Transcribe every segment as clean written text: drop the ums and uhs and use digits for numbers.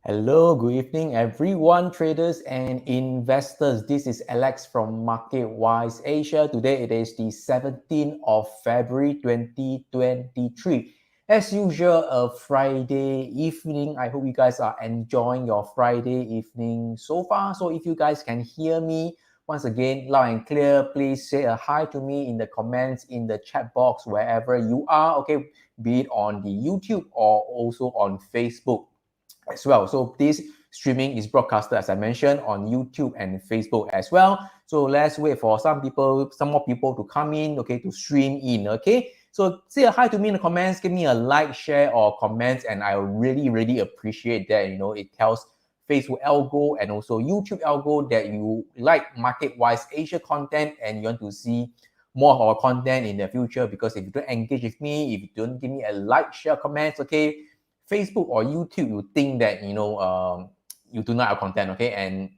Hello, good evening, everyone, traders and investors. This is Alex from MarketWise Asia. Today it is the 17th of February 2023. As usual, a Friday evening. I hope you guys are enjoying your Friday evening so far. So if you guys can hear me, once again, loud and clear, please say a hi to me in the comments, in the chat box, wherever you are, okay, be it on the YouTube or also on Facebook as well. So this streaming is broadcasted, as I mentioned, on YouTube and Facebook as well. So let's wait for some more people to come in, okay, to stream in, okay. So say a hi to me in the comments, give me a like, share, or comments, and I really appreciate that. You know, it tells Facebook algo and also YouTube algo that you like MarketWise Asia content and you want to see more of our content in the future. Because if you don't engage with me, if you don't give me a like, share, comments, okay, Facebook or YouTube, you think that, you know, you do not have content, okay? And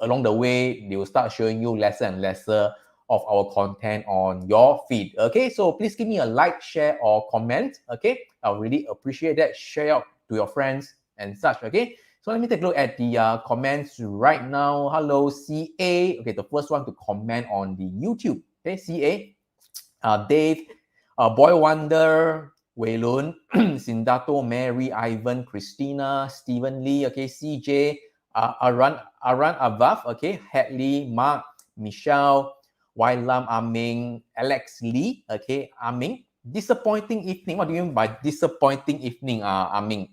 along the way, they will start showing you lesser and lesser of our content on your feed, okay? So please give me a like, share, or comment, okay? I'll really appreciate that. Share out to your friends and such, okay? So let me take a look at the comments right now. Hello, CA. Okay, the first one to comment on the YouTube, okay? CA, Dave, Boy Wonder, Wei Lun, Sindato, Mary, Ivan, Christina, Stephen Lee, okay, CJ, Aran Avav, okay, Hadley, Mark, Michelle, Wailam, Aming, Alex Lee, okay, Aming. Disappointing evening. What do you mean by disappointing evening, Aming?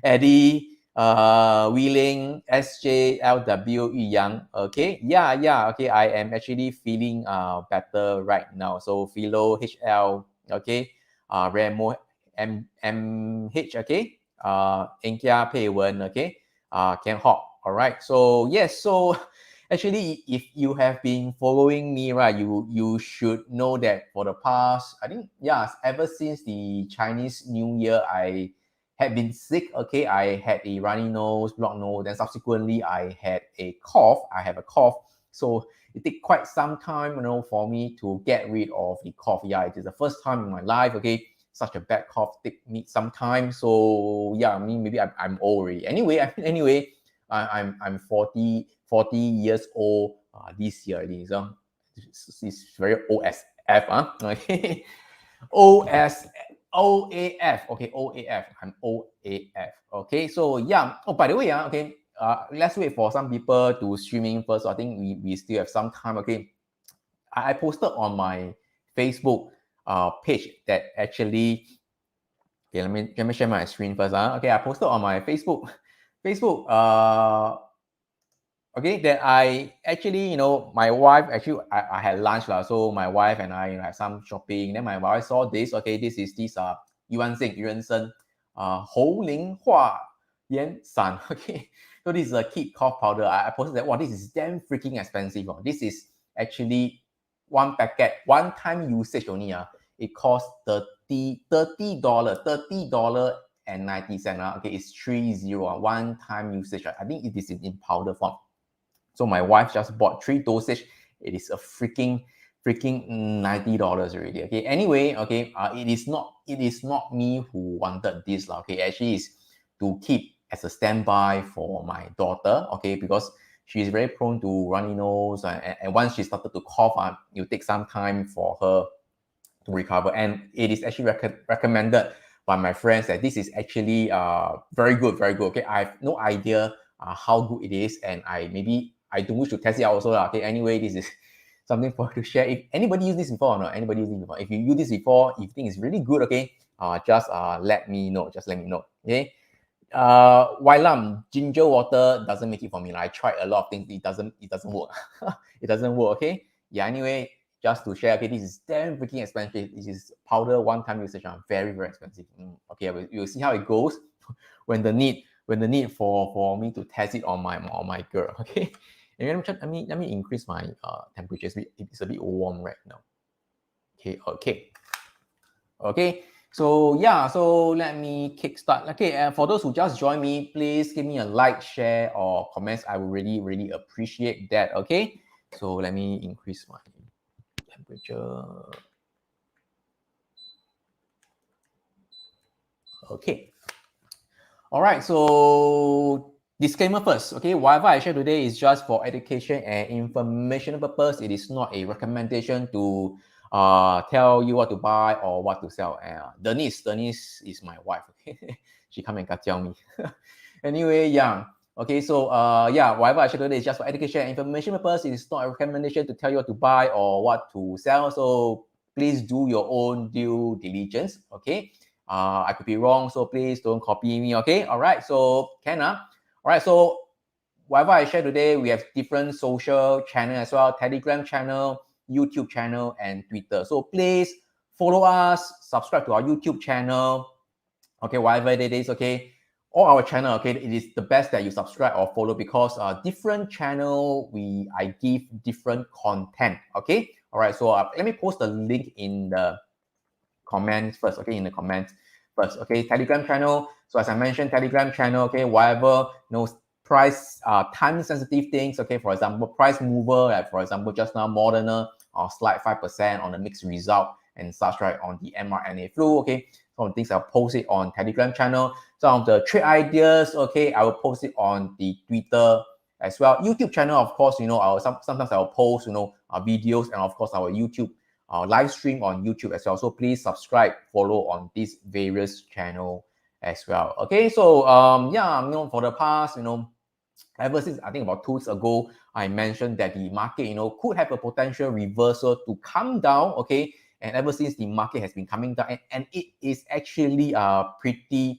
Eddie, Wheeling, SJLW Yang, okay, yeah, okay, I am actually feeling better right now. So Philo, HL, okay, Remo, MH, okay, Enkia Pei Wen, okay, Ken Hawk. All right, so yes, so actually, if you have been following me, right, you should know that for the past, I think, yeah, ever since the Chinese New Year, I had been sick. Okay, I had a runny nose, blocked nose, then subsequently I had a cough. I have a cough, so it took quite some time, for me to get rid of the cough. Yeah, it is the first time in my life. Okay, such a bad cough take me some time. So yeah, I mean, maybe I'm old already. Anyway, I'm 40 years old this year. So it's very OSF. Okay. OS OAF. Okay, OAF. I'm OAF. Okay, so yeah. Oh, by the way, okay. Let's wait for some people to stream in first. I think we still have some time. Okay. I posted on my Facebook page that actually. Okay, let me share my screen first. Okay, I posted on my Facebook okay, that I actually, my wife actually, I had lunch lah. So my wife and I, had some shopping. Then my wife saw this. Okay, this is this Yuan Shen, Hou Ling Hua Yan San. Okay, so this is a kid cough powder. I posted that. Wow, this is damn freaking expensive. This is actually one packet, one time usage only. It costs $30 and 90 cents. Okay, it's 30 one time usage. I think it is in powder form. So my wife just bought 3 dosage. It is a freaking $90 already. Okay. Anyway, okay. It is not me who wanted this. Okay. Actually, is to keep as a standby for my daughter. Okay, because she is very prone to runny nose, and once she started to cough, it will take some time for her to recover. And it is actually recommended by my friends that this is actually very good, very good. Okay, I have no idea how good it is, and I don't wish to test it out also. Okay, anyway, this is something for to share. If anybody use this before or not, anybody use this before. If you use this before, if you think it's really good, okay, just let me know. Just let me know. Okay. Wailam, ginger water doesn't make it for me. I tried a lot of things. It doesn't work. It doesn't work. Okay. Yeah. Anyway, just to share. Okay, this is damn freaking expensive. This is powder one-time usage. Very expensive. Okay, we'll see how it goes when the need for me to test it on my girl. Okay. And let me increase my temperature. It's a bit warm right now. Okay. So yeah, so let me kickstart. Okay, for those who just joined me, please give me a like, share, or comments. I would really appreciate that. Okay. So let me increase my temperature. Okay. All right. So disclaimer first. Okay, whatever I share today is just for education and information purpose. It is not a recommendation to tell you what to buy or what to sell. Denise is my wife. Okay, she come and tell me. Anyway, yeah. Okay, so yeah, whatever I share today is just for education and information purpose. It is not a recommendation to tell you what to buy or what to sell. So please do your own due diligence. Okay. I could be wrong, so please don't copy me. Okay. All right. So all right. So whatever I share today, we have different social channel as well: Telegram channel, YouTube channel, and Twitter. So please follow us, subscribe to our YouTube channel. Okay, whatever it is. Okay, all our channel. Okay, it is the best that you subscribe or follow, because different channel I give different content. Okay. All right. So let me post the link in the comments first. Okay, in the comments first. Okay, Telegram channel. So as I mentioned, Telegram channel. Okay, whatever price time sensitive things. Okay, for example, price mover, like for example just now Moderna slide 5% on the mixed result and such, right, on the mRNA flu. Okay, some of the things I'll post it on Telegram channel. Some of the trade ideas, okay, I will post it on the Twitter as well. YouTube channel, of course, sometimes I'll post videos, and of course our YouTube live stream on YouTube as well. So please subscribe, follow on these various channel as well. Okay, so yeah, for the past, ever since I think about 2 weeks ago, I mentioned that the market, could have a potential reversal to come down. Okay, and ever since the market has been coming down, and it is actually pretty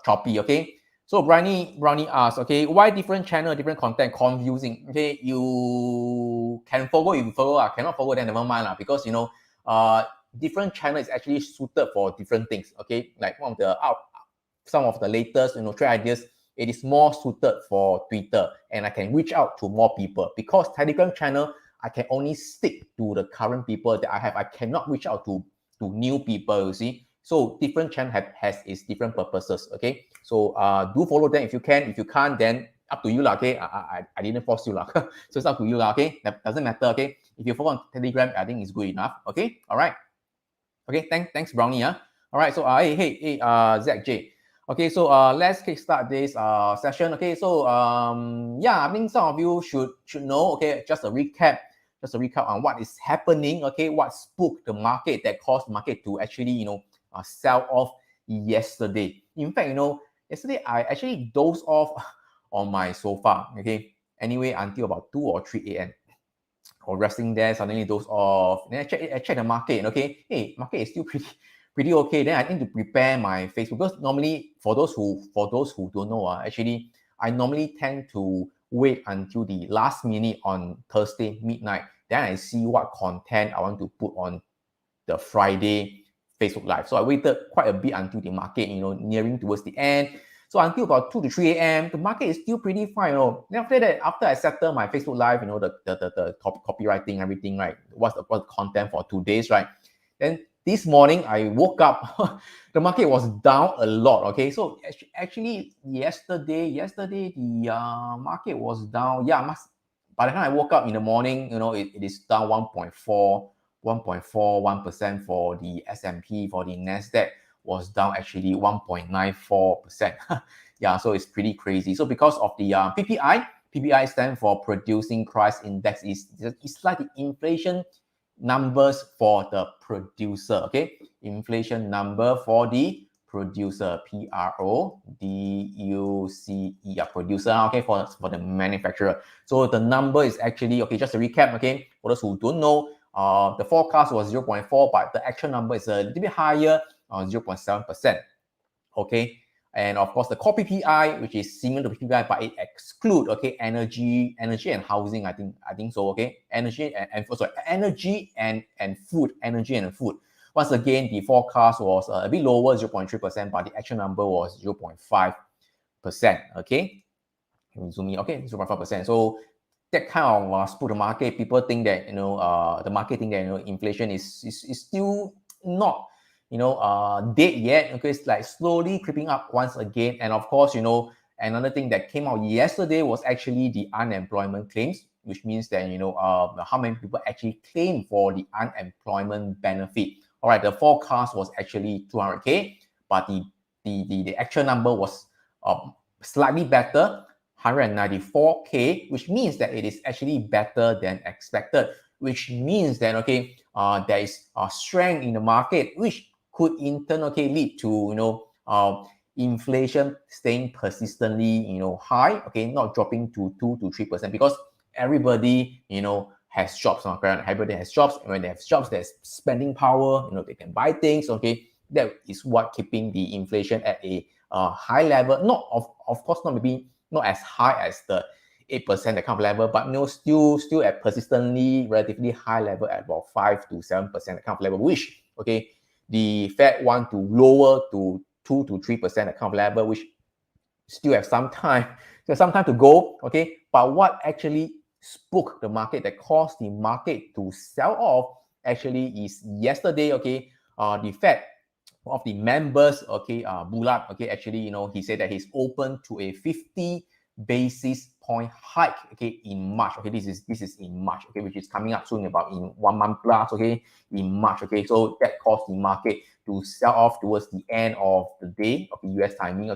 choppy. Okay. So Brownie asks, okay, why different channel, different content, confusing? Okay, you can follow, if you follow, cannot follow, then never mind, because different channel is actually suited for different things. Okay, like some of the latest trade ideas, it is more suited for Twitter, and I can reach out to more people. Because Telegram channel, I can only stick to the current people that I have. I cannot reach out to new people, you see. So different channel has its different purposes. Okay, so do follow them if you can. If you can't, then up to you lah. Okay, I didn't force you lah. So it's up to you lah. Okay, that doesn't matter. Okay, if you follow on Telegram, I think it's good enough. Okay, all right. Okay, thanks Brownie. All right, so hey, Zach J. Okay, so let's kickstart this session. Okay, so yeah, I think some of you should know. Okay, just a recap on what is happening. Okay, what spooked the market that caused the market to actually sell off yesterday. In fact, yesterday I actually dozed off on my sofa. Okay, anyway, until about 2 or 3 a.m. or resting there, suddenly doze off. Then I check the market. Okay, hey, market is still pretty okay. Then I need to prepare my Facebook, because normally for those who don't know, actually I normally tend to wait until the last minute on Thursday midnight. Then I see what content I want to put on the Friday Facebook Live. So I waited quite a bit until the market, nearing towards the end. So until about 2 to 3 a.m., the market is still pretty fine. Then after that, after I settle my Facebook Live, the copywriting, everything, right? What's the content for 2 days, right? Then this morning, I woke up, the market was down a lot. Okay, so actually yesterday the market was down. Yeah, by the time I woke up in the morning, it is down 1.41% for the S&P. For the Nasdaq was down actually 1.94%. Yeah, so it's pretty crazy. So because of the PPI stands for Producing Price Index, is like the inflation numbers for the producer. Okay, inflation number for the producer, P-R-O-D-U-C-E, producer. Okay, for the manufacturer. So the number is actually, okay, just to recap. Okay, for those who don't know, the forecast was 0.4, but the actual number is a little bit higher, 0.7%. Okay, and of course the core PPI, which is similar to PPI, but it excludes, okay, energy and housing. I think so. Okay, energy and food. Once again, the forecast was a bit lower, 0.3%, but the actual number was 0.5%. Okay, can we zoom in? Okay, 0.5%. So that kind of spook the market. People think that the market think that inflation is still not dead yet. Okay, it's like slowly creeping up once again. And of course, another thing that came out yesterday was actually the unemployment claims, which means that how many people actually claim for the unemployment benefit. All right, the forecast was actually 200K, but the actual number was slightly better, 194K, which means that it is actually better than expected, which means that there is a strength in the market, which could in turn lead to inflation staying persistently high, not dropping to 2 to 3%, because everybody has jobs. Everybody has jobs, and when they have jobs, there's spending power. They can buy things. Okay, that is what keeping the inflation at a high level. Not of course not as high as the 8% that kind of level, but still at persistently relatively high level at about 5 to 7% that kind of level, which the Fed want to lower to 2 to 3% that kind of level, which still have some time. To go. Okay, but what actually spooked the market, that caused the market to sell off, actually is yesterday. Okay, the Fed, of the members, Bullard, actually, he said that he's open to a 50 basis point hike, in March. This is in March, which is coming up soon, about in 1 month plus, in March. So that caused the market to sell off towards the end of the day of the US timing.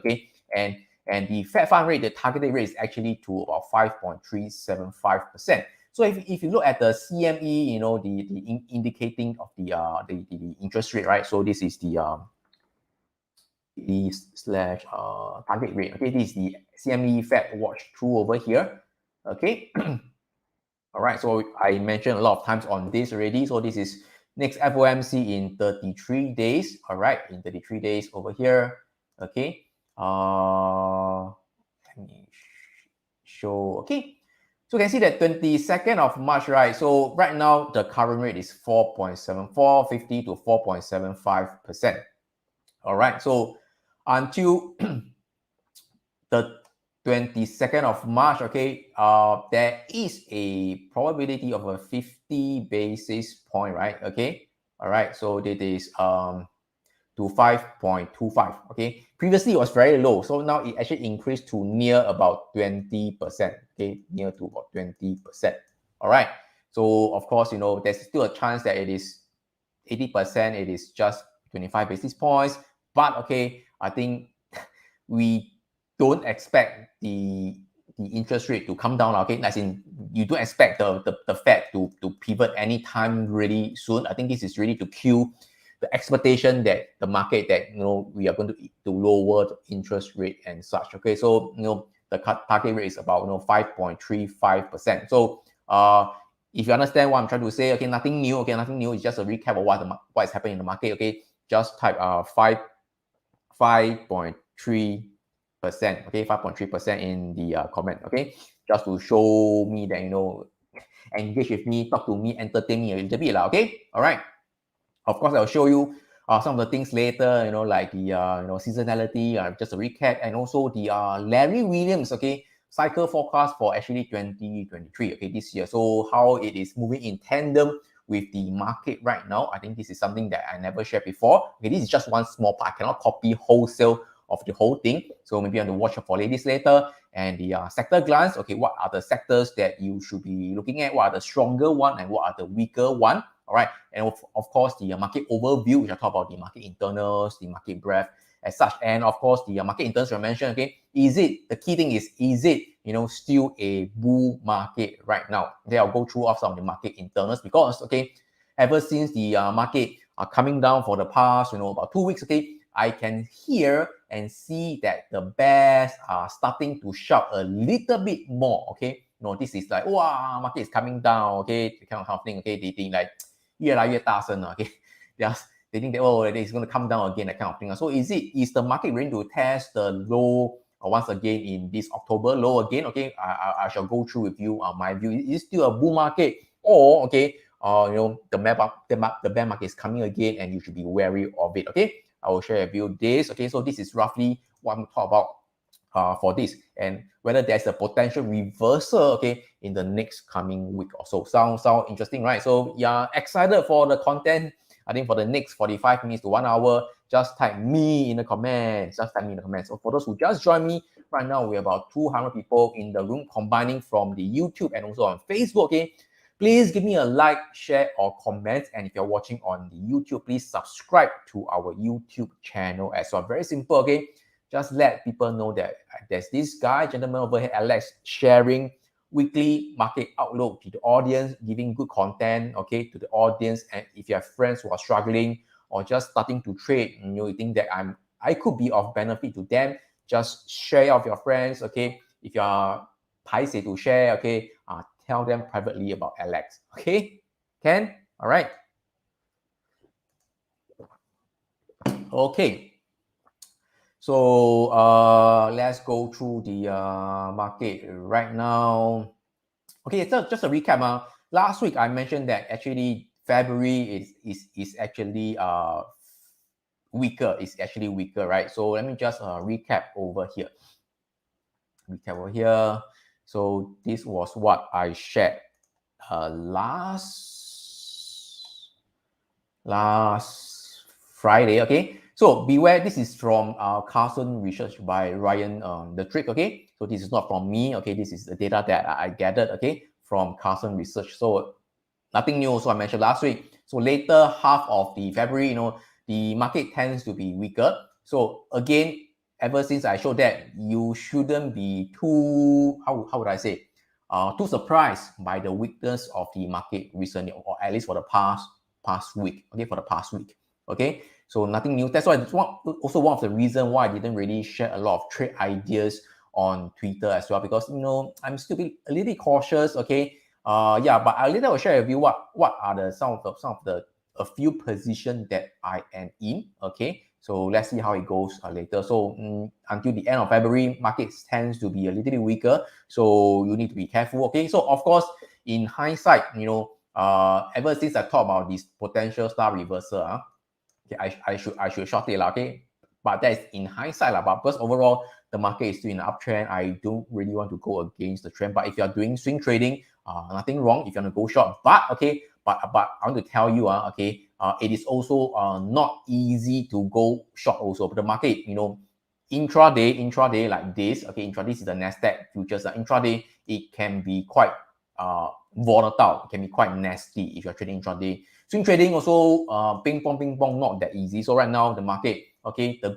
And the Fed fund rate, the targeted rate, is actually to about 5.375%. So if you look at the CME, the indicating of the interest rate, right? So this is the slash target rate. Okay, this is the CME Fed Watch 2 over here. Okay. All right. So I mentioned a lot of times on this already. So this is next FOMC in 33 days. All right, in 33 days over here. Okay. Let me show. Okay. So you can see that 22nd of March, right? So right now, the current rate is 4.7450 to 4.75%. All right. So until the 22nd of March, okay, there is a probability of a 50 basis point, right? Okay. All right. So that is to 5.25. Okay, previously it was very low, so now it actually increased to near about 20%. Okay, near to about 20%. All right, so of course, you know, there's still a chance that it is 80%, it is just 25 basis points, but okay, I think we don't expect the interest rate to come down. Okay, as in you don't expect the Fed to pivot anytime really soon. I think this is really to cue the expectation that the market that, you know, we are going to lower the interest rate and such. Okay, so, you know, the target rate is about, you know, 5.35%. So if you understand what I'm trying to say, okay, nothing new. Okay, nothing new. It's just a recap of what is happening in the market. Okay, just type 5.3%. Okay, 5.3% in the comment. Okay, just to show me that, you know, engage with me, talk to me, entertain me a little bit lah. Okay, all right. Of course, I'll show you some of the things later, you know, like the you know, seasonality, just a recap, and also the Larry Williams, okay, cycle forecast for actually 2023, okay, this year. So how it is moving in tandem with the market right now. I think this is something that I never shared before. Okay, this is just one small part. I cannot copy wholesale of the whole thing. So maybe I'm going to watch for this later. And the sector glance, okay, what are the sectors that you should be looking at? What are the stronger one and what are the weaker one? All right, and of course, the market overview, which I talk about the market internals, the market breadth as such, and of course, the market internals I mentioned, okay, the key thing is it, you know, still a bull market right now? Okay, I'll go through some of the market internals because, okay, ever since the market are coming down for the past, you know, about 2 weeks, okay, I can hear and see that the bears are starting to shout a little bit more, okay? You know, this is like, wow, market is coming down, okay, the kind of thing, okay, they think like, 越来越大声了, okay? They think that, oh, it's going to come down again, that kind of thing. So is the market going to test the low once again in this October low again? Okay, I shall go through with you my view. Is it still a bull market, or okay, you know, the bear market is coming again, and you should be wary of it. Okay, I will share with you this. Okay, so this is roughly what I'm talking about for this, and whether there's a potential reversal, okay, in the next coming week or so. Sound interesting, right? So yeah, excited for the content. I think for the next 45 minutes to 1 hour, just type me in the comments. Just type me in the comments. So for those who just joined me, right now we're about 200 people in the room, combining from the YouTube and also on Facebook. Okay, please give me a like, share, or comment. And if you're watching on the YouTube, please subscribe to our YouTube channel as well. Very simple. Okay, just let people know that there's this gentleman over here, Alex, sharing weekly market outlook to the audience, giving good content, okay, to the audience. And if you have friends who are struggling or just starting to trade, you know, you think that I could be of benefit to them, just share with your friends, okay. If you are paiseh to share, okay, tell them privately about Alex, okay. Can? All right. Okay. So let's go through the market right now. Okay, so just a recap. Last week I mentioned that actually February is actually weaker. It's actually weaker, right? So let me just recap over here. So this was what I shared last Friday. Okay, so beware, this is from Carson research by Ryan the Trick. Okay, so this is not from me. Okay, this is the data that I gathered, okay, from Carson research. So nothing new. So I mentioned last week. So later half of the February, you know, the market tends to be weaker. So again, ever since I showed that, you shouldn't be too, how would I say, too surprised by the weakness of the market recently, or at least for the past week. Okay, for the past week. Okay, so nothing new. That's why it's also one of the reasons why I didn't really share a lot of trade ideas on Twitter as well, because, you know, I'm still a little bit cautious. Okay, yeah, but later I'll share with you what are some of the a few positions that I am in. Okay, So let's see how it goes later. So until the end of February, markets tends to be a little bit weaker. So you need to be careful. Okay. So of course, in hindsight, ever since I talked about this potential star reversal, okay, I should short it, okay. But that is in hindsight, but because overall the market is still in an uptrend, I don't really want to go against the trend. But if you are doing swing trading, nothing wrong if you want to go short. But okay, but I want to tell you, it is also not easy to go short also. But the market, intraday like this, okay, intraday is the Nasdaq futures. Intraday it can be quite volatile. It can be quite nasty if you're trading intraday. Swing trading also ping pong, not that easy. So right now the market, okay, the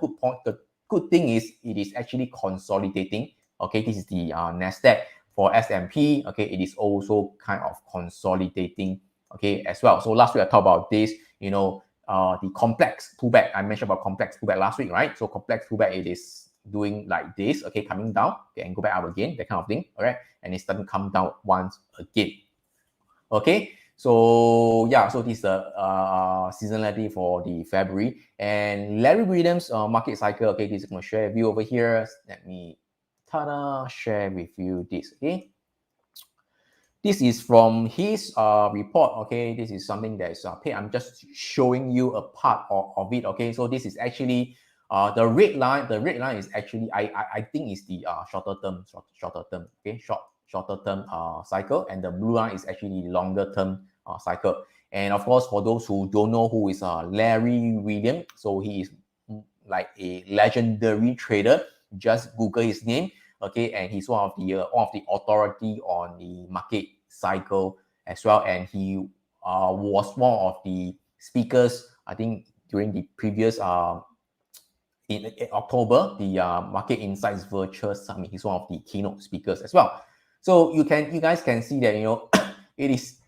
good thing is it is actually consolidating. Okay, this is the Nasdaq. For S&P, okay, it is also kind of consolidating, okay, as well. So last week I talked about this, the complex pullback. I mentioned about complex pullback last week, right? So complex pullback, it is doing like this, okay, coming down, okay, and go back up again, that kind of thing, all right? And it's starting to come down once again, okay? So yeah, so this is the seasonality for the February. And Larry Williams market cycle, okay, this is going to share with you over here. Let me share with you this, okay? This is from his report, okay? This is something that is paid. I'm just showing you a part of it, okay? So this is actually the red line. The red line is actually I think is the shorter term, okay? Shorter term cycle, and the blue line is actually the longer term cycle. And of course, for those who don't know who is Larry Williams, so he is like a legendary trader. Just Google his name, okay, and he's one of the authority on the market cycle as well. And he was one of the speakers, I think, during the previous in October, the Market Insights Virtual Summit. He's one of the keynote speakers as well. So you guys can see that it is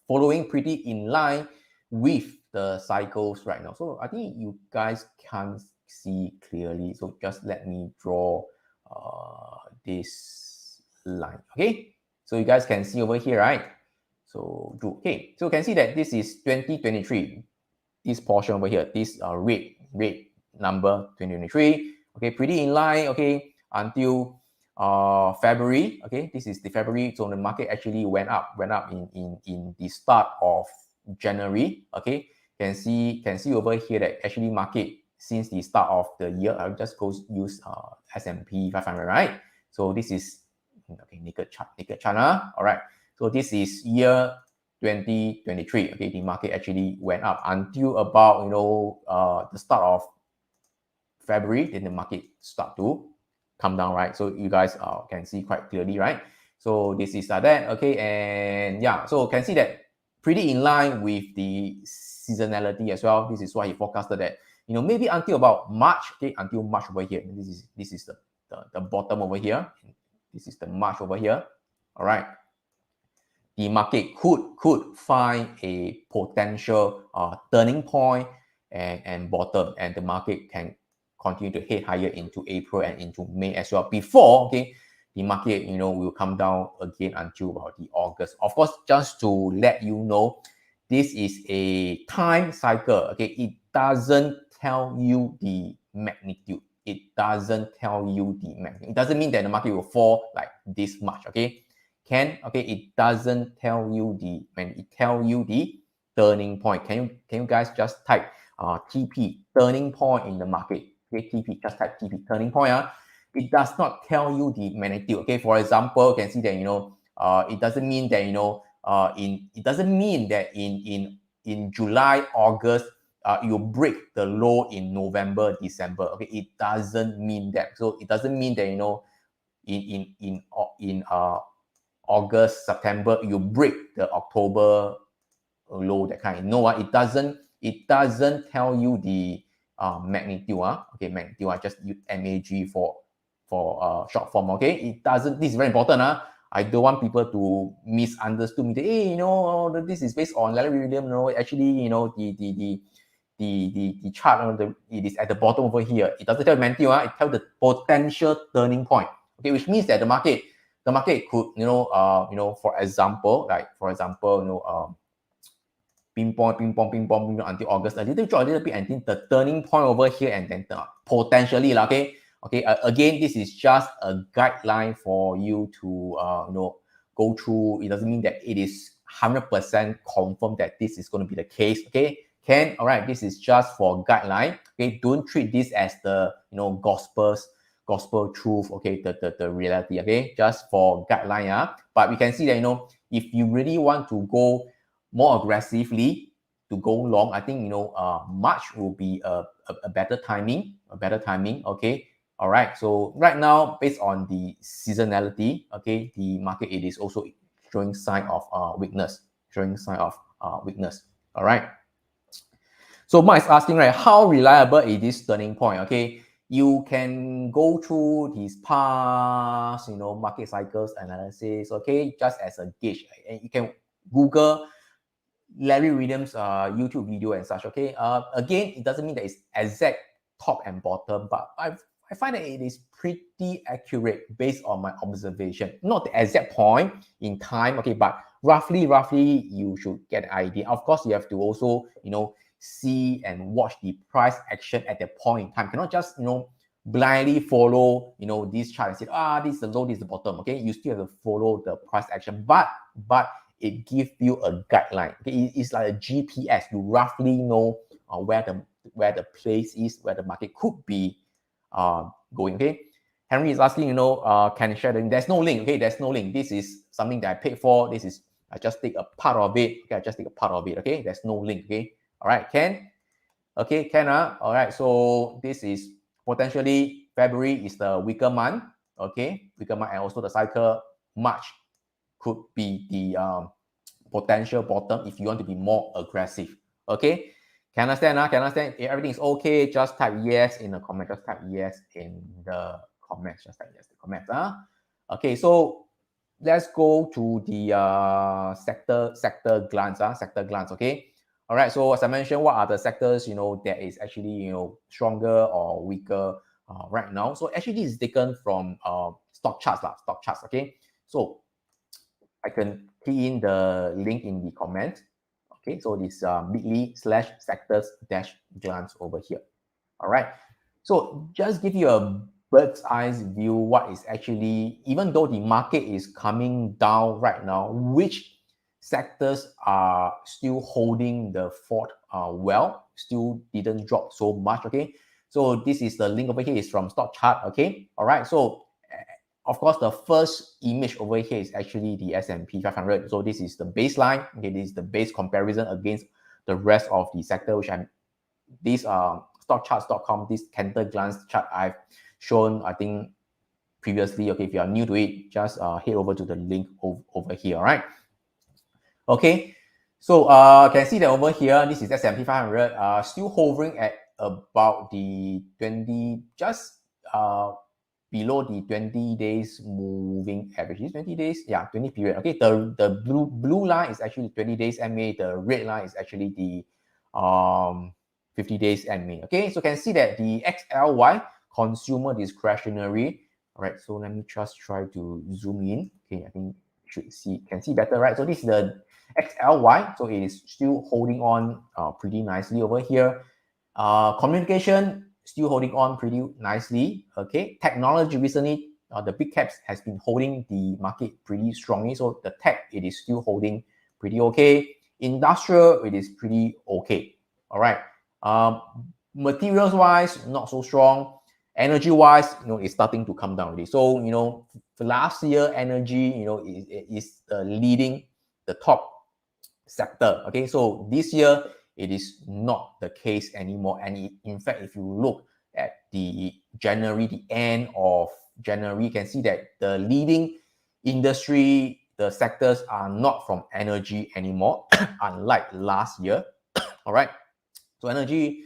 following pretty in line with the cycles right now. So I think you guys can't see clearly. So just let me draw this line. Okay, so you guys can see over here, right? So okay, so you can see that this is 2023. This portion over here, this red number 2023. Okay, pretty in line. Okay, until February. Okay, this is the February. So the market actually went up in the start of January. Okay, can see over here that actually market since the start of the year. I'll just go use S&P 500, right? So this is okay, naked chart. All right. So this is year 2023. Okay, the market actually went up until about the start of February. Then the market start to come down, right? So you guys can see quite clearly, right? So this is that, okay, and yeah, so can see that pretty in line with the seasonality as well. This is why he forecasted that maybe until about March, okay, until March over here. This is the bottom over here. This is the March over here. All right. The market could find a potential turning point and bottom, and the market can continue to head higher into April and into May as well. Before, okay, the market will come down again until about the August. Of course, just to let you know, this is a time cycle. Okay, it doesn't tell you the magnitude. It doesn't tell you the magnitude. It doesn't mean that the market will fall like this much. Okay. Okay, it doesn't tell you it tell you the turning point. Can you guys just type TP turning point in the market? Okay, TP, just type TP turning point. It does not tell you the magnitude. Okay, for example, you can see that it doesn't mean that it doesn't mean that in July, August you break the low in November, December. Okay, it doesn't mean that. So it doesn't mean that in August, September, you break the October low, that kind. No, it doesn't tell you the magnitude. Okay, magnitude. I just use MAG for short form. Okay, it doesn't. This is very important. I don't want people to misunderstood me. Hey, this is based on Larry Williams. No, actually, the chart, it is at the bottom over here. It doesn't tell magnitude. It tells the potential turning point. Okay, which means that the market could, for example, ping pong until August, a little bit until the turning point over here, and then potentially, okay. Again, this is just a guideline for you to go through. It doesn't mean that it is 100% confirmed that this is going to be the case. Okay, all right, this is just for guideline. Okay, don't treat this as the gospel truth. Okay, the reality. Okay, just for guideline. But we can see that if you really want to go more aggressively to go long, I think March will be a better timing. Okay. All right. So right now, based on the seasonality, okay, the market, it is also showing sign of weakness. All right. So Mike is asking, right, how reliable is this turning point? Okay, you can go through these past, market cycles analysis. Okay, just as a gauge, and you can Google Larry Williams' YouTube video and such. Okay, again, it doesn't mean that it's exact top and bottom, but I find that it is pretty accurate based on my observation. Not the exact point in time, okay, but roughly you should get an idea. Of course, you have to also, see and watch the price action at that point in time. Cannot just, blindly follow, this chart and say, this is the low, this is the bottom, okay? You still have to follow the price action, but it gives you a guideline. Okay, it's like a GPS. You roughly know where the place is, where the market could be going. Okay, Henry is asking, can share the link? There's no link. Okay, there's no link. This is something that I paid for. I just take a part of it. Okay, I just take a part of it. Okay, there's no link. Okay, all right, Ken. Okay, Ken. All right. So this is potentially February is the weaker month. Okay, weaker month, and also the cycle March could be the potential bottom if you want to be more aggressive. Okay, can understand? Can understand? If everything is okay, just type yes in the comment. Just type yes in the comments. Just type yes in the comments. Okay, so let's go to the sector glance. Sector glance. Okay. All right. So as I mentioned, what are the sectors that is actually stronger or weaker right now? So actually, this is taken from stock charts. Stock charts. Okay. So I can key in the link in the comment. Okay, so this bit.ly/sectors-glance over here. All right. So just give you a bird's eye view what is actually, even though the market is coming down right now, which sectors are still holding the fort well, still didn't drop so much. Okay. So this is the link over here is from stock chart. Okay. All right. So of course, the first image over here is actually the S&P 500. So this is the baseline. Okay, this is the base comparison against the rest of the sector, which this stockcharts.com, this candle glance chart I've shown, I think, previously. Okay, if you are new to it, just head over to the link over here. All right. Okay, so can see that over here, this is S&P 500, still hovering at about the 20, just below the 20 days moving average. Is 20 days? Yeah, 20 period. Okay, the blue line is actually 20 days MA. The red line is actually the 50 days MA. Okay, so can see that the XLY, consumer discretionary. All right, so let me just try to zoom in. Okay, I think can see better, right? So this is the XLY, so it is still holding on pretty nicely over here. Communication still holding on pretty nicely. Okay, technology recently, the big caps has been holding the market pretty strongly. So the tech, it is still holding pretty okay. Industrial, it is pretty okay. All right. Materials wise, not so strong. Energy wise, it's starting to come down already. So for last year, energy, is leading the top sector. Okay, so this year it is not the case anymore. And in fact, if you look at the end of January, you can see that the leading industry, the sectors are not from energy anymore, unlike last year. All right, so energy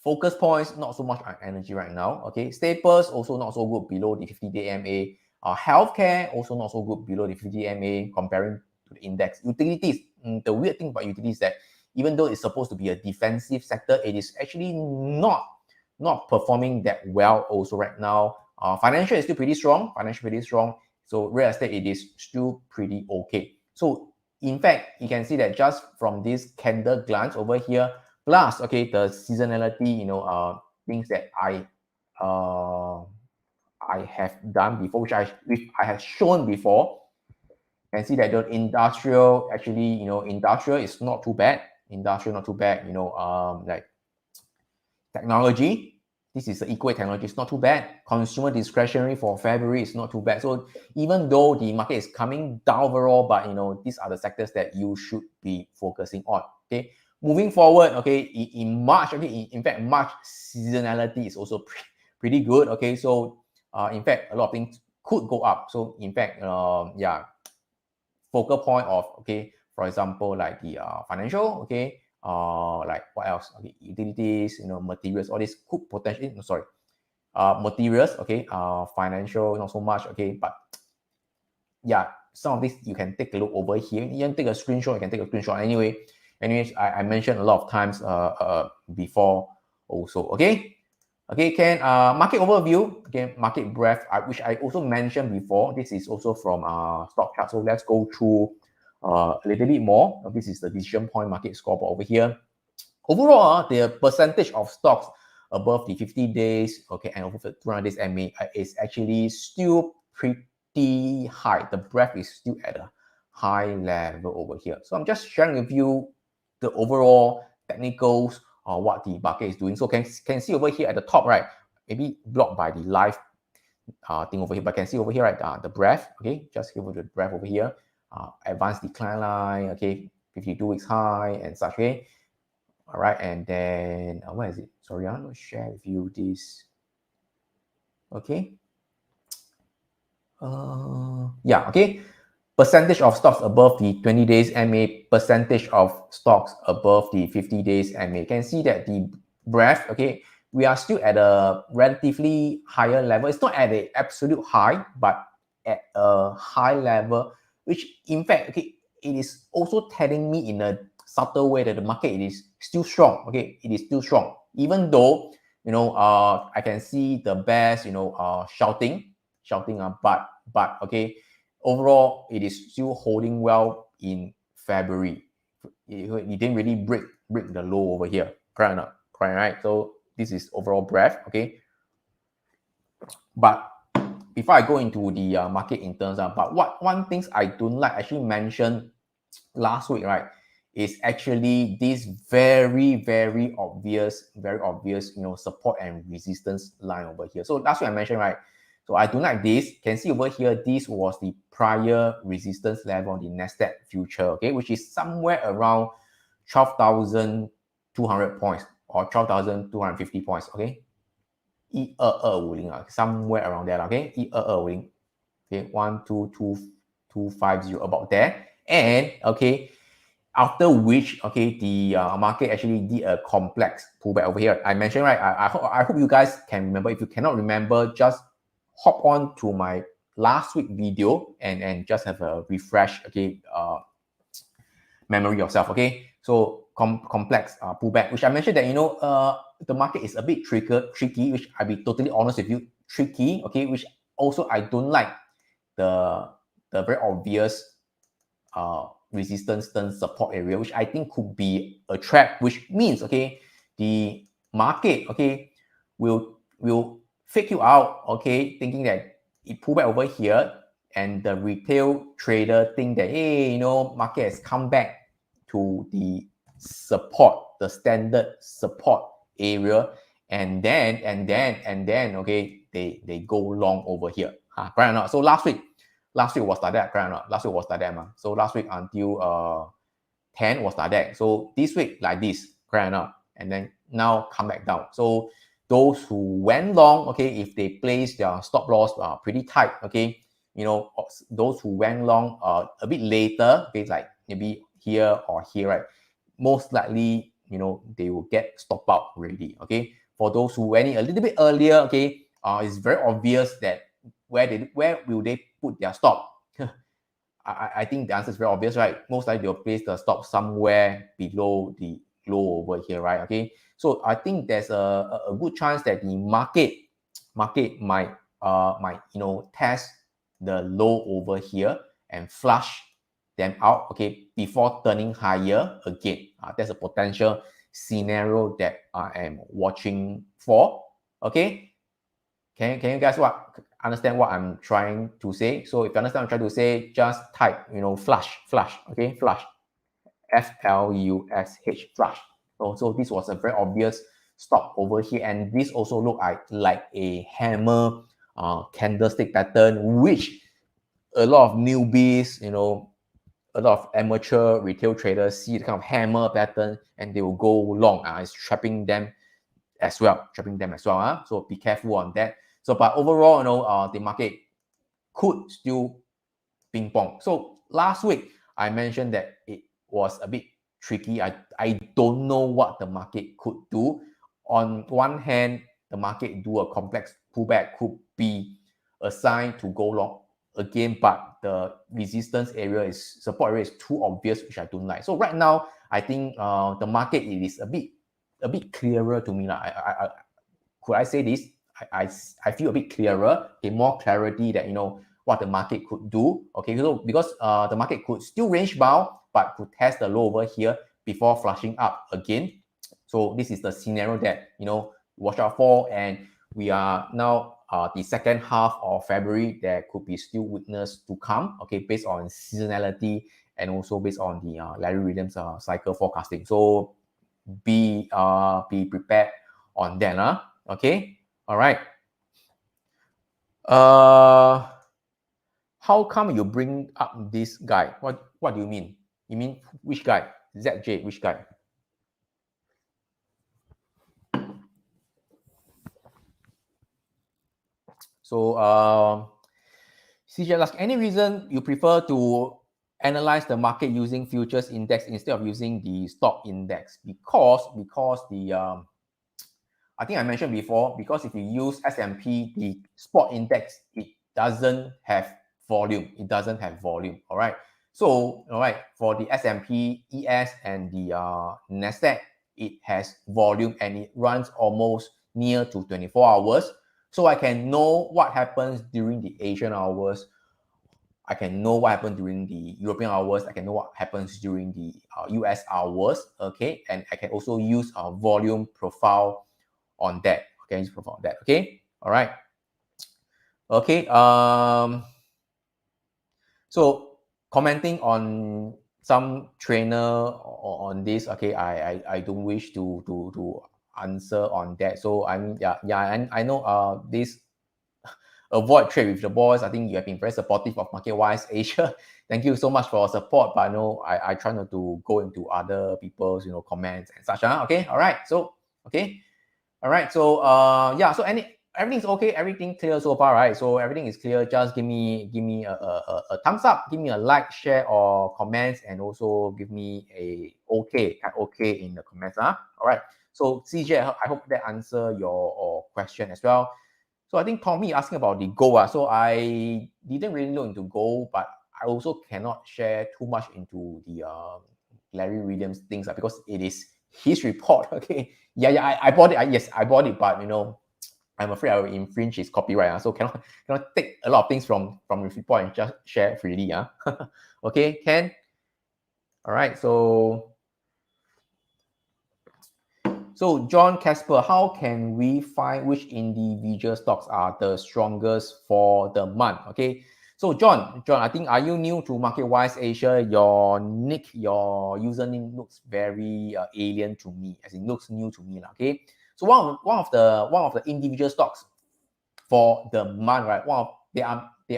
focus points, not so much on energy right now. Okay, staples also not so good below the 50-day MA. Healthcare also not so good below the 50-day MA comparing to the index. Utilities, the weird thing about utilities is that even though it's supposed to be a defensive sector, it is actually not performing that well also right now. Financial is still pretty strong. So real estate, it is still pretty okay. So in fact, you can see that just from this candle glance over here, plus, okay, the seasonality, things that I have done before, which I have shown before. You can see that the industrial, actually, industrial is not too bad. Industrial not too bad. Like technology, this is the equal technology, it's not too bad. Consumer discretionary for February is not too bad. So even though the market is coming down overall, but these are the sectors that you should be focusing on. Okay, moving forward, okay, in March, okay, in fact, March seasonality is also pretty good. Okay, so in fact, a lot of things could go up. So in fact, yeah, focal point of, okay, for example, like the financial, okay, like what else? Okay, utilities, materials, all this could potentially, materials, okay, financial, not so much, okay, but yeah, some of this you can take a look over here. You can take a screenshot. You can take a screenshot. Anyways, I mentioned a lot of times before also. Okay, Ken. Market overview. Okay, market breadth, which I also mentioned before. This is also from stock chart. So let's go through a little bit more. This is the decision point market scoreboard over here. Overall, the percentage of stocks above the 50 days, okay, and over the 200 days MA is actually still pretty high. The breadth is still at a high level over here. So I'm just sharing with you the overall technicals or what the market is doing. So can see over here at the top, right? Maybe blocked by the live thing over here, but can see over here, right? The breadth, okay, just give it the breadth over here. Advanced decline line, okay, 52 weeks high and such, okay. All right, and then where is it? Sorry, I'm going to share with you this. Okay. Yeah, okay. Percentage of stocks above the 20 days MA, percentage of stocks above the 50 days MA. You can see that the breadth, okay, we are still at a relatively higher level. It's not at an absolute high, but at a high level, which in fact, okay, it is also telling me in a subtle way that the market is still strong. Okay, it is still strong, even though I can see the bears, shouting, but okay, overall it is still holding well in February. It didn't really break the low over here. Correct or not? Correct, right? So this is overall breadth. Okay, but before I go into the market in terms of, but one things I don't like, actually mentioned last week, right, is actually this very obvious, support and resistance line over here. So last week I mentioned, right, so I don't like this. Can see over here, this was the prior resistance level on the Nasdaq future, okay, which is somewhere around 12,200 points or 12,250 points, okay. 12250 somewhere around there, okay. 12250, okay, 122250, about there. And okay, after which, okay, the market actually did a complex pullback over here. I mentioned, right, I hope you guys can remember. If you cannot remember, just hop on to my last week video and just have a refresh, okay, memory yourself, okay. So complex pullback, which I mentioned that the market is a bit tricky, which I'll be totally honest with you, tricky, okay, which also I don't like the very obvious resistance turn support area, which I think could be a trap, which means, okay, the market, okay, will fake you out, okay, thinking that it pull back over here, and the retail trader think that, hey, market has come back to the support, the standard support area, and then okay, they go long over here. Correct or not? So last week was like that, correct or not? Last week was like that, man. So last week until 10 was like that. So this week like this, correct or not? And then now come back down. So those who went long, okay, if they place their stop loss pretty tight, okay, those who went long a bit later, okay, like maybe here or here, right, most likely, they will get stop out already, okay. For those who went in a little bit earlier, okay, it's very obvious that where will they put their stop? I think the answer is very obvious, right? Most likely they'll place the stop somewhere below the low over here, right? Okay, so I think there's a good chance that the market might test the low over here and flush them out, okay, before turning higher again. That's a potential scenario that I am watching for, okay? Can you guys understand what I'm trying to say? So if you understand what I'm trying to say, just type, flush, okay, flush, F-L-U-S-H, flush. So this was a very obvious stop over here, and this also look like a hammer candlestick pattern, which a lot of newbies, a lot of amateur retail traders see the kind of hammer pattern and they will go long. It's trapping them as well. So be careful on that. So, but overall, the market could still ping pong. So last week I mentioned that it was a bit tricky. I don't know what the market could do. On one hand, the market do a complex pullback could be a sign to go long again, but the support area is too obvious, which I don't like. So right now, I think the market is a bit clearer to me. Could I say this? I feel a bit clearer, more clarity that what the market could do. Okay, so because the market could still range bound, but could test the low over here before flushing up again. So this is the scenario that watch out for, and we are now the second half of February. There could be still weakness to come. Okay, based on seasonality and also based on the Larry Williams cycle forecasting. So be prepared on that. Okay, all right. How come you bring up this guy? What do you mean? You mean which guy? ZJ, which guy? So CJ asks, any reason you prefer to analyze the market using futures index instead of using the stock index? Because the I think I mentioned before, because if you use S&P, the spot index, it doesn't have volume. All right. So, all right, for the S&P, ES, and the NASDAQ, it has volume and it runs almost near to 24 hours. So I can know what happens during the Asian hours. I can know what happens during the European hours. I can know what happens during the US hours. Okay. And I can also use a volume profile on that. Okay, just profile that. Okay, all right. Okay. So commenting on some trainer on this. Okay, I don't wish to answer on that. So and I know this avoid trade with the boys. I think you have been very supportive of MarketWise Asia. Thank you so much for your support. But I try not to go into other people's comments and such. Okay, all right. So okay. All right. So so everything's okay. Everything clear so far, right? So everything is clear. Just give me a thumbs up. Give me a like, share, or comments, and also give me a okay in the comments. All right. So CJ, I hope that answer your question as well. So I think Tommy asking about the gold. So I didn't really look into gold, but I also cannot share too much into the Larry Williams things because it is his report. Okay. I bought it. Yes, I bought it, but I'm afraid I will infringe his copyright. So cannot take a lot of things from his report and just share freely. Okay, Ken. All right. So John Casper, how can we find which individual stocks are the strongest for the month? Okay. So John, I think, are you new to MarketWise Asia? Your username looks very alien to me, as it looks new to me. Okay. So one of the individual stocks for the month, right? There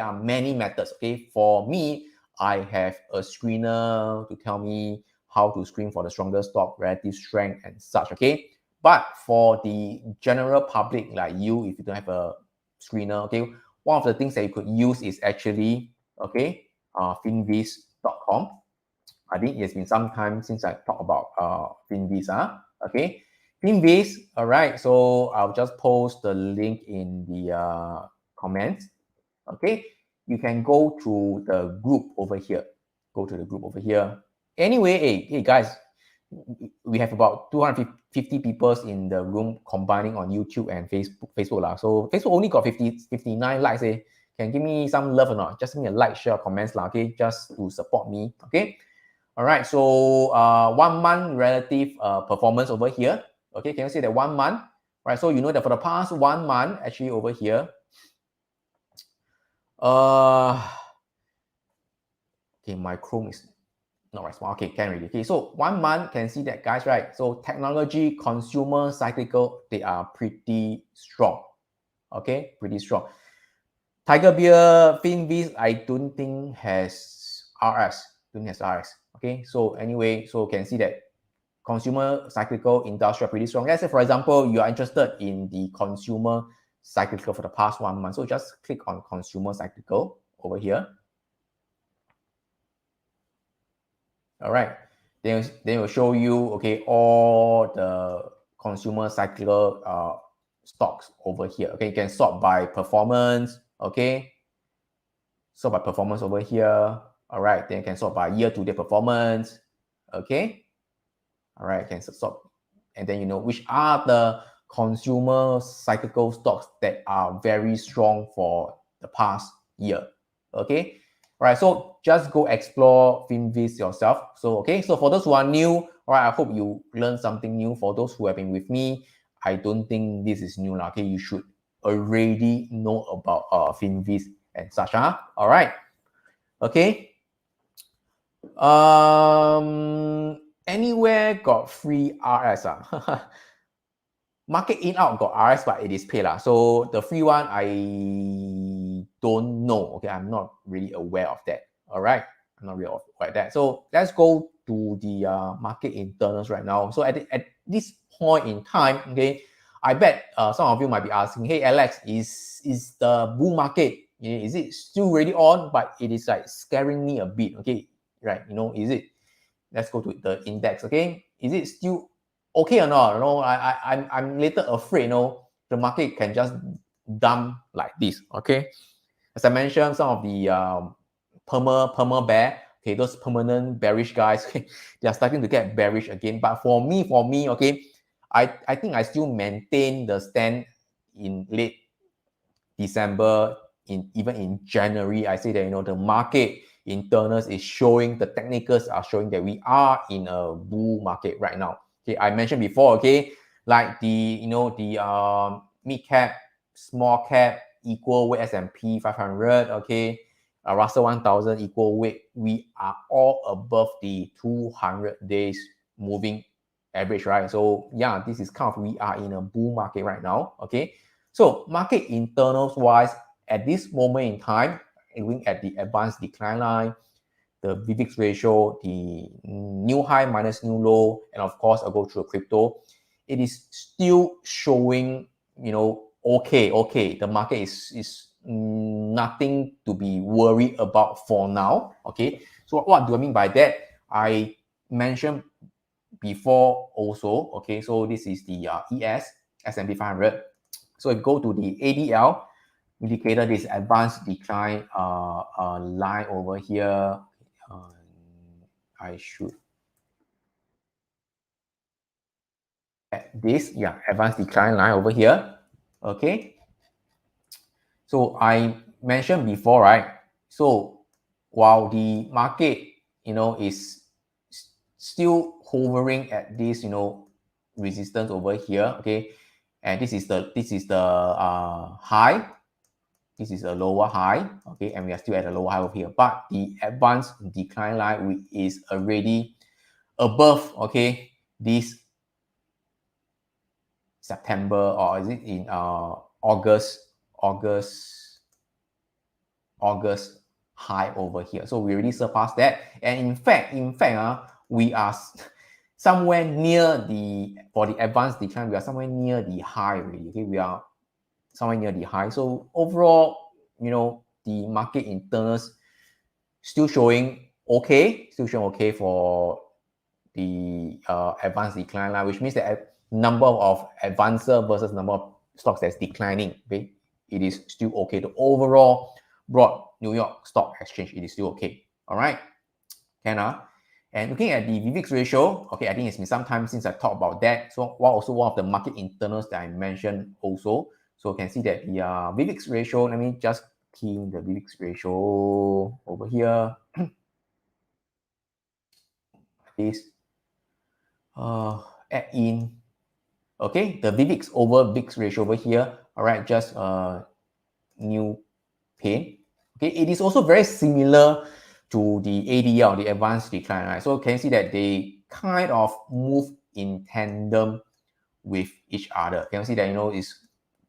are many methods. Okay. For me, I have a screener to tell me how to screen for the strongest stock, relative strength, and such. Okay. But for the general public like you, if you don't have a screener, okay, one of the things that you could use is actually, okay, finviz.com. I think it's been some time since I talked about Finviz. Okay, Finviz. All right, so I'll just post the link in the comments. Okay, you can go to the group over here. Anyway, hey guys, we have about 250 people in the room combining on YouTube and Facebook. So Facebook only got 59 likes. Can give me some love or not? Just give me a like, share, comments, okay, just to support me, okay? All right, so 1 month relative performance over here, okay? Can you see that 1 month? Right, so you know that for the past 1 month, actually over here, okay, my Chrome is not respond. Okay, can read. Okay, so 1 month can see that, guys, right? So technology, consumer, cyclical, they are pretty strong. Okay, pretty strong. Tiger Beer, Finviz, I don't think has RS. Don't has RS. Okay, so anyway, so can see that consumer, cyclical, industrial pretty strong. Let's say, for example, you are interested in the consumer cyclical for the past 1 month. So just click on consumer cyclical over here. All right, then it will show you, okay, all the consumer cyclical stocks over here. Okay, you can sort by performance. Okay, sort by performance over here. All right, then you can sort by year-to-date performance. Okay, all right, you can sort, and then you know which are the consumer cyclical stocks that are very strong for the past year. Okay. All right, so just go explore Finviz yourself. So, okay, so for those who are new, all right, I hope you learned something new. For those who have been with me, I don't think this is new. Okay, you should already know about Finviz and such. All right, okay. Anywhere got free RS. Market in out got RS, but it is paid. So the free one, I don't know. Okay, I'm not really aware of that. All right, I'm not really aware of that. So let's go to the market internals right now. So at this point in time, okay, I bet some of you might be asking, hey Alex, is the bull market, is it still really on? But it is like scaring me a bit. Okay, right? You know, is it? Let's go to the index. Okay, is it still okay or not? You know, I'm little afraid, you know, the market can just dump like this. Okay, as I mentioned, some of the perma bear, okay, those permanent bearish guys, okay, they are starting to get bearish again. But for me, okay, I think I still maintain the stand in late December, even in January. I say that, you know, the market internals is showing, the technicals are showing that we are in a bull market right now. Okay, I mentioned before, okay, like the, you know, the mid cap, small cap, equal weight S&P 500, okay, Russell 1000 equal weight, we are all above the 200 days moving average, right? So yeah, this is kind of, we are in a bull market right now. Okay, so market internals wise, at this moment in time, looking at the advanced decline line, the VIX ratio, the new high minus new low, and of course, I'll go through crypto. It is still showing, you know, okay. The market is nothing to be worried about for now. Okay, so what do I mean by that? I mentioned before also. Okay, so this is the S&P 500. So if you go to the ADL indicator, this advanced decline line over here. I should add this, yeah, advanced decline line over here. Okay. So I mentioned before, right? So while the market, you know, is still hovering at this, you know, resistance over here, okay, and this is the high. This is a lower high, okay, and we are still at a lower high over here. But the advanced decline line is already above, okay, this September, or is it in August high over here. So we already surpassed that, and in fact, we are somewhere near the, for the advanced decline, we are somewhere near the high already. Okay, we are somewhere near the high. So overall, you know, the market internals still showing okay, for the advanced decline line, which means that number of advancer versus number of stocks that's declining, okay, it is still okay. The overall broad New York Stock Exchange, it is still okay. All right, and looking at the VIX ratio, okay, I think it's been some time since I talked about that. So also one of the market internals that I mentioned also. So you can see that the VIX ratio, let me just key in the VIX ratio over here. This add in, okay, the VIX over VIX ratio over here. All right, just new pane. Okay, it is also very similar to the ADL, the advanced decline, right? So can you see that they kind of move in tandem with each other? Can you see that, you know, it's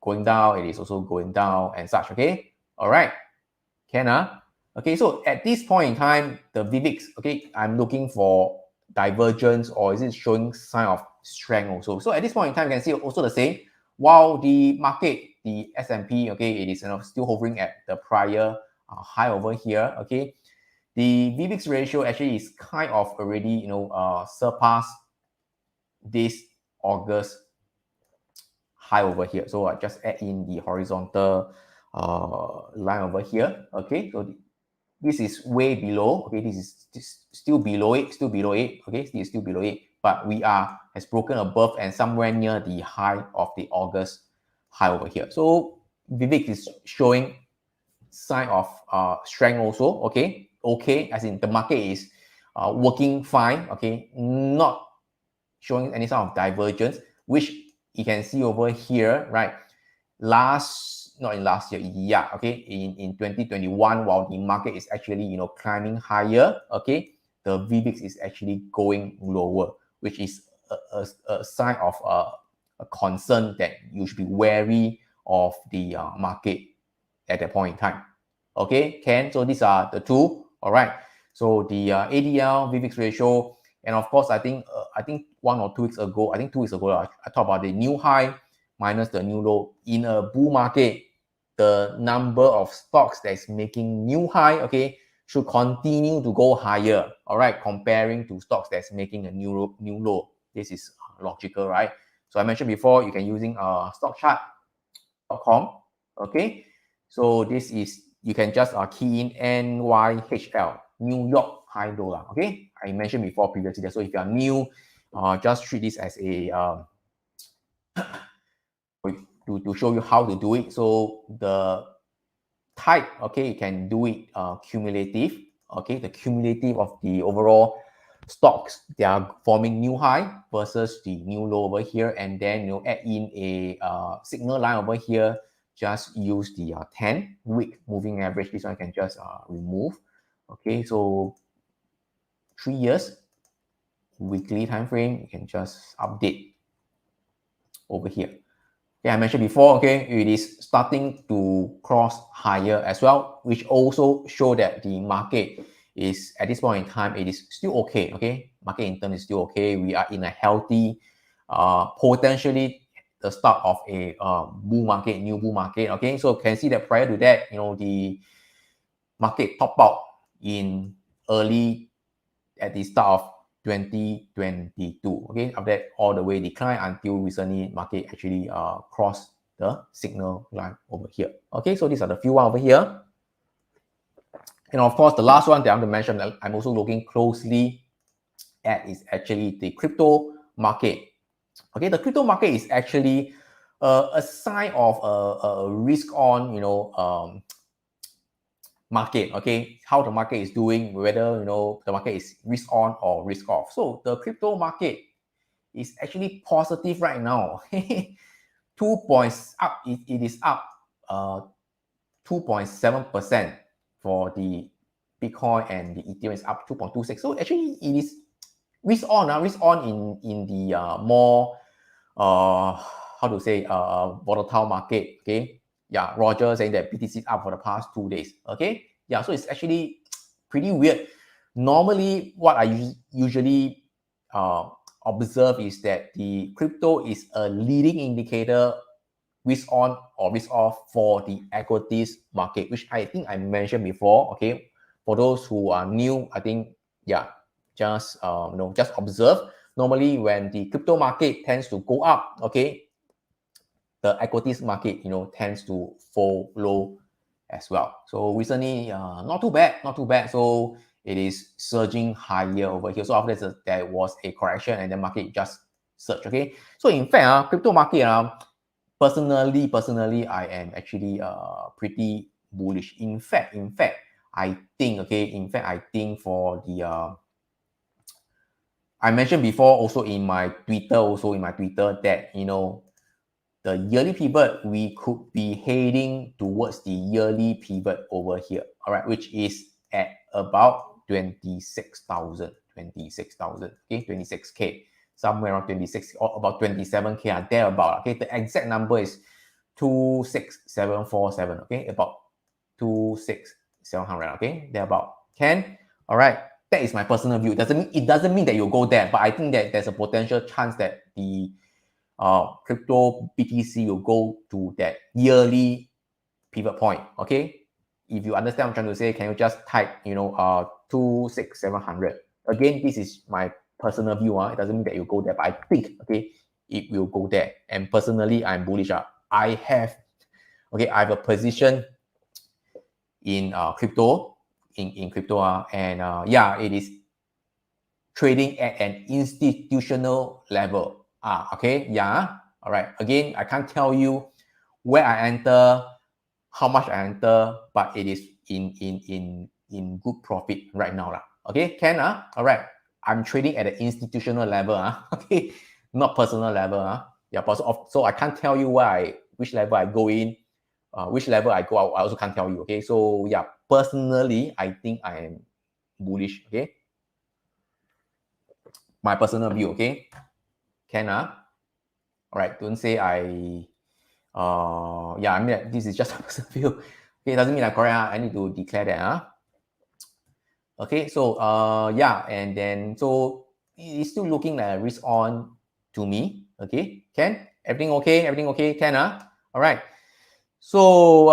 going down, it is also going down and such, okay? All right, okay, so at this point in time, the VIX, okay, I'm looking for divergence, or is it showing sign of strength also? So at this point in time, you can see also the same. While the market, the S&P, okay, it is, you know, still hovering at the prior high over here, okay. The VIX ratio actually is kind of already, you know, surpassed this August high over here. So I just add in the horizontal line over here, okay. So this is way below, okay, this is still below it, okay, still below it, but we has broken above and somewhere near the high of the August high over here. So VIX is showing sign of strength also, okay, as in the market is working fine, okay, not showing any sign of divergence, which you can see over here, right? Not in last year, yeah, okay, in 2021, while the market is actually, you know, climbing higher, okay, the VIX is actually going lower, which is a sign of a concern that you should be wary of the market at that point in time. Okay, so these are the two. All right, so the ADL VIX ratio, and of course, I think 1 or 2 weeks ago, I talked about the new high minus the new low. In a bull market, the number of stocks that is making new high, okay, should continue to go higher. All right, comparing to stocks that's making a new low. This is logical, right? So I mentioned before, you can using stockchart.com. Okay, so this is, you can just key in NYHL, New York high low. Okay, I mentioned before previously. So if you are new, just treat this as a to show you how to do it. So the type, okay, you can do it cumulative. Okay, the cumulative of the overall stocks, they are forming new high versus the new low over here, and then, you know, add in a signal line over here. Just use the 10-week moving average. This one I can just remove. Okay, so 3 years weekly time frame, you can just update over here. Okay, I mentioned before, okay, it is starting to cross higher as well, which also show that the market is, at this point in time, it is still okay, okay? Market in terms is still okay. We are in a healthy, potentially the start of a bull market, new bull market, okay? So can see that prior to that, you know, the market top out in early, at the start of 2022, okay, after that all the way decline until recently market actually crossed the signal line over here. Okay, so these are the few one over here. And of course, the last one that I'm going to mention that I'm also looking closely at is actually the crypto market. Okay, the crypto market is actually a sign of a risk on, you know, market, okay, how the market is doing, whether, you know, the market is risk on or risk off. So the crypto market is actually positive right now. 2 points up, it is up 2.7% for the Bitcoin, and the Ethereum is up 2.26. So actually it is risk on in the more how to say volatile market. Okay, yeah, Roger saying that BTC is up for the past 2 days. Okay, yeah, so it's actually pretty weird. Normally, what I usually observe is that the crypto is a leading indicator, risk on or risk off, for the equities market, which I think I mentioned before. Okay, for those who are new, I think, yeah, just you know, just observe. Normally, when the crypto market tends to go up, okay, the equities market, you know, tends to follow as well. So recently, not too bad. So it is surging higher over here. So after that, there was a correction, and the market just surged. Okay, so in fact, crypto market, personally, I am actually pretty bullish. In fact, I think, okay, I think for the I mentioned before also in my Twitter that, you know, the yearly pivot, we could be heading towards the yearly pivot over here, all right, which is at about 26,000, okay, 26K, somewhere around 26 or about 27K, thereabout, okay. The exact number is 26747, okay, about 26700, okay, thereabout. All right. That is my personal view. It doesn't mean that you'll go there, but I think that there's a potential chance that the crypto BTC will go to that yearly pivot point. Okay, if you understand what I'm trying to say, can you just type 26700? Again, this is my personal view. It doesn't mean that you go there, but I think, okay, it will go there. And personally, I'm bullish. I have a position in crypto, and yeah, it is trading at an institutional level. Okay, yeah, all right. Again, I can't tell you where I enter, how much I enter, but it is in good profit right now. Okay, all right. I'm trading at an institutional level. Okay, not personal level. Yeah, but so I can't tell you which level I go in, which level I go out. I also can't tell you. Okay, so yeah, personally, I think I am bullish. Okay, my personal view. Okay, all right. Don't say yeah, I mean, this is just a personal view. Okay, it doesn't mean I'm correct. I need to declare that. Okay, so yeah, and then so it's still looking like a risk on to me. Okay, Ken, everything okay? Everything okay, Ken? All right. So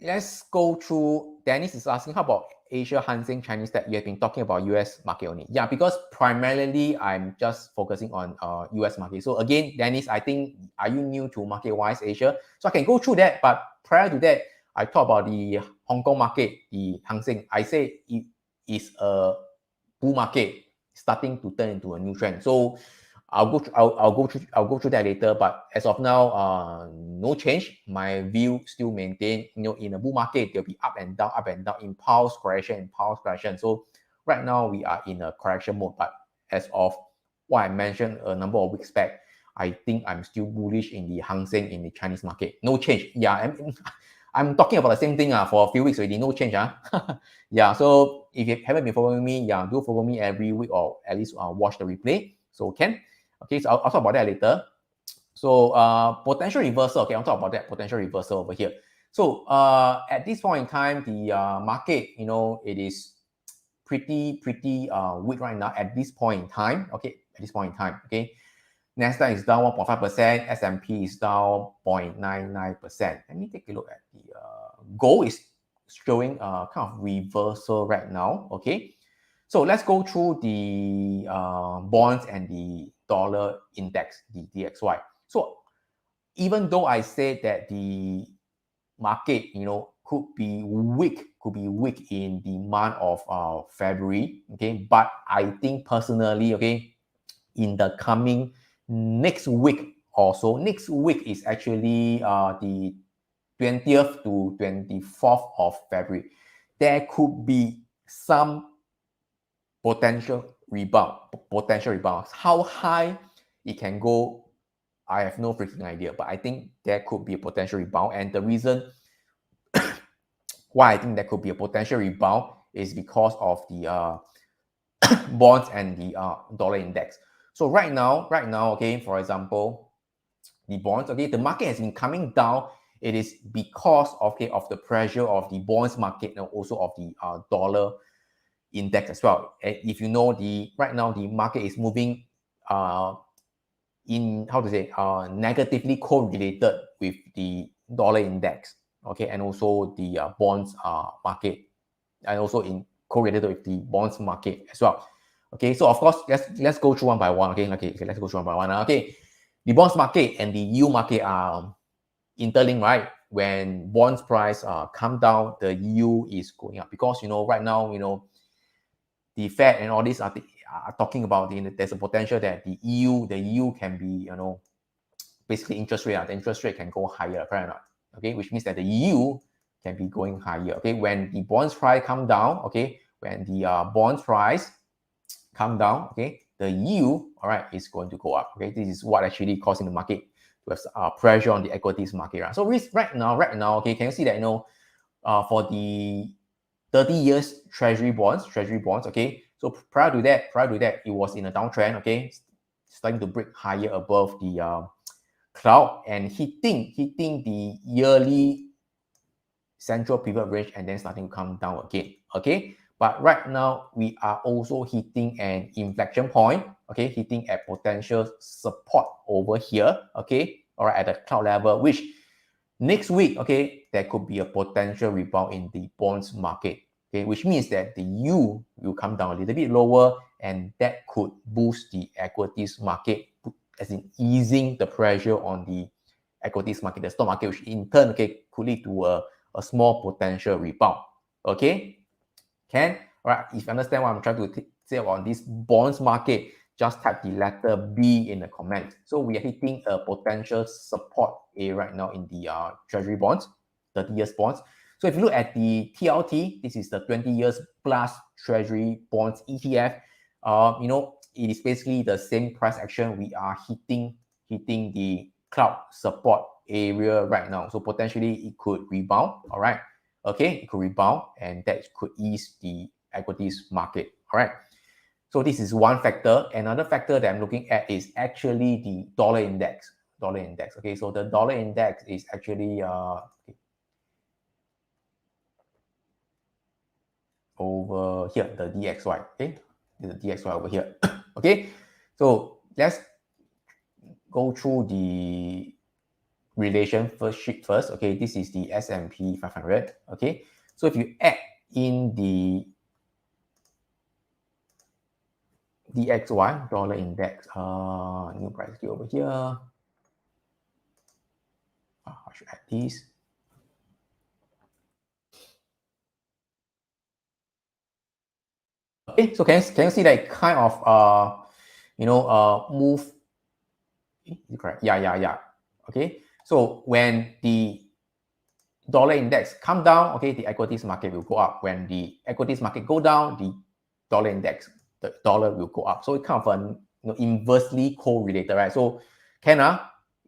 let's go through. Dennis is asking, how about Asia, Hang Seng, Chinese that you have been talking about US market only? Yeah, because primarily I'm just focusing on US market. So again, Dennis, I think, are you new to market-wise Asia? So I can go through that, but prior to that, I talk about the Hong Kong market, the Hang Seng. I say it is a bull market starting to turn into a new trend. So I'll go through that later. But as of now, no change. My view still maintain. In a bull market, there'll be up and down, impulse correction. So right now we are in a correction mode. But as of what I mentioned a number of weeks back, I think I'm still bullish in the Hang Seng in the Chinese market. No change. Yeah, I'm talking about the same thing for a few weeks already. No change. Yeah. So if you haven't been following me, yeah, do follow me every week or at least watch the replay. So okay, so I'll talk about that later. So potential reversal. Okay, I'll talk about that potential reversal over here. So at this point in time, the market, it is pretty weak right now at this point in time. Okay, at this point in time. Okay, Nasdaq is down 1.5%. S&P is down 0.99%. Let me take a look at the gold is showing kind of reversal right now. Okay. So let's go through the bonds and the dollar index, the DXY. So even though I said that the market, could be weak in the month of February, okay, but I think personally, okay, in the coming next week or so, next week is actually the 20th to 24th of February, there could be some potential rebound. How high it can go, I have no freaking idea, but I think there could be a potential rebound. And the reason why I think there could be a potential rebound is because of the bonds and the dollar index. So right now, okay, for example, the bonds, okay, the market has been coming down. It is because of the pressure of the bonds market and also of the dollar index as well. And if you know, right now the market is moving in negatively correlated with the dollar index, okay, and also the bonds market, and also in correlated with the bonds market as well. Okay, so of course let's go through one by one. Okay, let's go through one by one. Okay, the bonds market and the yield market are interlinked, right? When bonds price come down, the yield is going up because right now the Fed and all these are talking about there's a potential that the yield can be basically interest rate. The interest rate can go higher, right? okay, which means that the yield can be going higher. Okay, when the bonds price come down, okay, when the bonds price come down, okay, the yield, all right, is going to go up. Okay, this is what actually causing the market to have pressure on the equities market. Right? So right now, okay, can you see that, you know, for the 30 years treasury bonds, okay, so prior to that, it was in a downtrend, okay, starting to break higher above the cloud and hitting the yearly central pivot range and then starting to come down again, okay. But right now we are also hitting an inflection point, okay, hitting a potential support over here, okay, all right, at the cloud level, which next week, okay, there could be a potential rebound in the bonds market, okay, which means that the yield will come down a little bit lower and that could boost the equities market, as in easing the pressure on the equities market, the stock market, which in turn, okay, could lead to a small potential rebound, okay. Can? All right, if you understand what I'm trying to say about this bonds market, just type the letter B in the comment. So we are hitting a potential support area right now in the treasury bonds, 30 years bonds. So if you look at the TLT, this is the 20 years plus treasury bonds ETF. You know, it is basically the same price action. We are hitting the cloud support area right now. So potentially it could rebound. All right. Okay, it could rebound and that could ease the equities market. All right. So this is one factor. Another factor that I'm looking at is actually the dollar index. Okay, so the dollar index is actually over here, the DXY. Okay, the DXY over here. Okay, so let's go through the relation sheet first. Okay, this is the S&P 500. Okay, so if you add in the DXY, dollar index, new price key over here. I should add these. Okay, so can you see that kind of move? Correct. Yeah. Okay, so when the dollar index come down, okay, the equities market will go up. When the equities market go down, the dollar index, the dollar will go up. So it kind of inversely correlated, right? So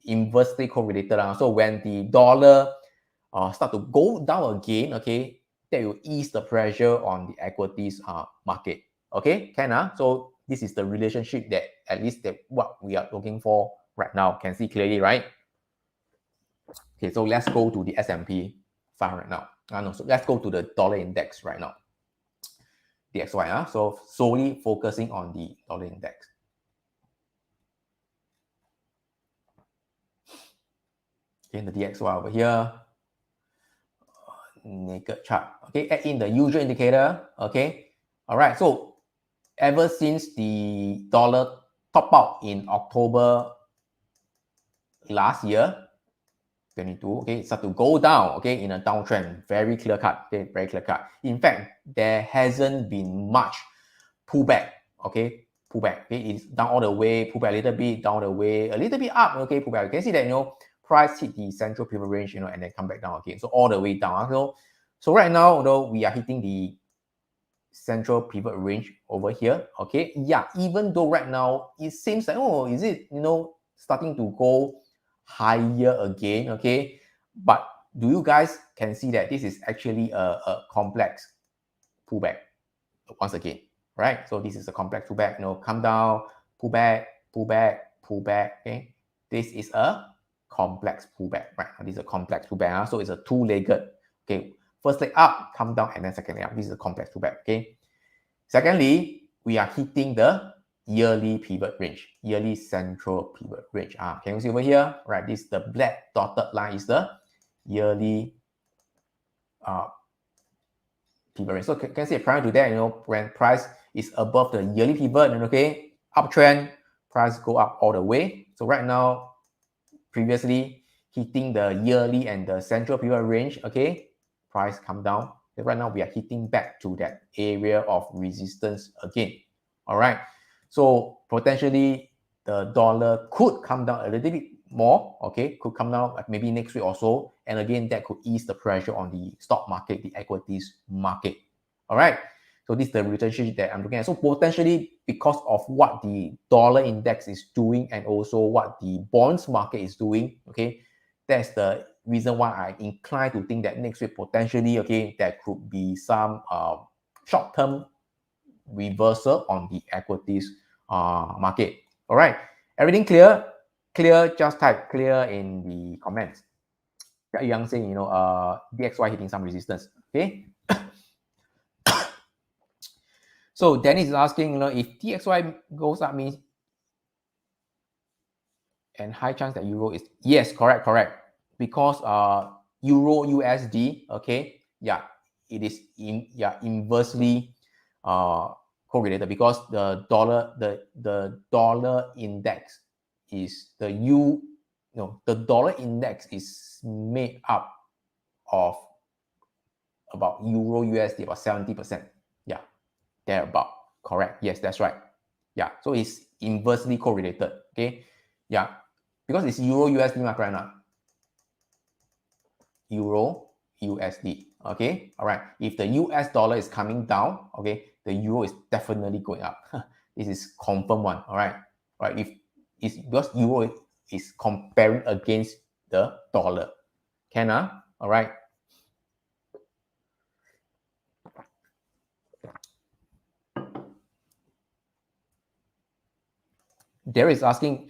inversely correlated. So when the dollar start to go down again, okay, that will ease the pressure on the equities market. Okay, so this is the relationship that at least that what we are looking for right now. Can see clearly, right? Okay, so let's go to the S&P 500 now. No, so let's go to the dollar index right now. DXY, so solely focusing on the dollar index. Okay, the DXY over here. Naked chart. Okay, add in the usual indicator. Okay, all right. So ever since the dollar top out in October last year, 22, okay, it started to go down, okay, in a downtrend, very clear cut, okay, very clear cut. In fact, there hasn't been much pullback, okay, okay, it's down all the way, pullback a little bit, down the way, a little bit up, okay, pullback. You can see that, price hit the central pivot range, and then come back down again. So all the way down. So right now, we are hitting the central pivot range over here. Okay, yeah, even though right now it seems like, is it starting to go higher again? Okay, but do you guys can see that this is actually a complex pullback once again, right? So this is a complex pullback, come down, pullback. Okay, this is a complex pullback, right? This is a complex pullback. So it's a two-legged. Okay, first leg up, come down, and then second leg up. This is a complex pullback. Okay. Secondly, we are hitting the yearly pivot range, yearly central pivot range. Can you see over here? Right, this the black dotted line is the yearly pivot range. So can see prior to that, when price is above the yearly pivot, okay, uptrend, price go up all the way. So right now, previously hitting the yearly and the central pivot range, okay, price come down. Right now we are hitting back to that area of resistance again. All right, so potentially the dollar could come down a little bit more, okay, could come down like maybe next week or so. And again, that could ease the pressure on the stock market, the equities market. All right. So this is the relationship that I'm looking at. So potentially because of what the dollar index is doing and also what the bonds market is doing, okay, that's the reason why I incline to think that next week potentially, okay, there could be some short-term reversal on the equities market. All right, everything clear? Clear, just type clear in the comments. Yang saying, you know, DXY hitting some resistance. Okay. So Dennis is asking, you know, if DXY goes up means and high chance that euro is yes, correct. Because euro USD, okay, yeah, it is inversely correlated because the dollar index is the dollar index is made up of about euro USD about 70%. Yeah, they're about correct. Yes, that's right. Yeah, so it's inversely correlated. Okay, yeah, because it's euro USD right now. Euro USD. Okay, all right. If the US dollar is coming down, okay, the euro is definitely going up. This is confirmed one. All right, if it's because euro is comparing against the dollar. Can all right. There is asking,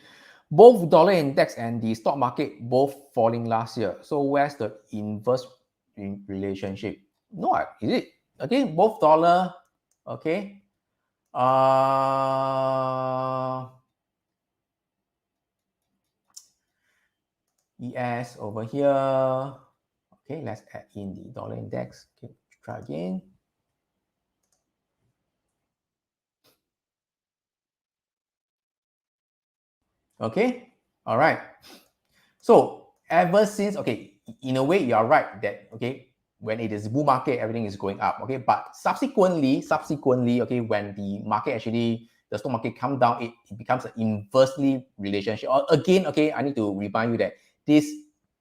both dollar index and the stock market both falling last year. So where's the inverse relationship? No, is it? Again, both dollar, okay. ES over here. Okay, let's add in the dollar index. Okay, try again. Okay, all right. So ever since, okay, in a way you are right that, okay, when it is bull market, everything is going up, okay, but subsequently, okay, when the market actually, the stock market come down, it becomes an inversely relationship. Or again, okay, I need to remind you that this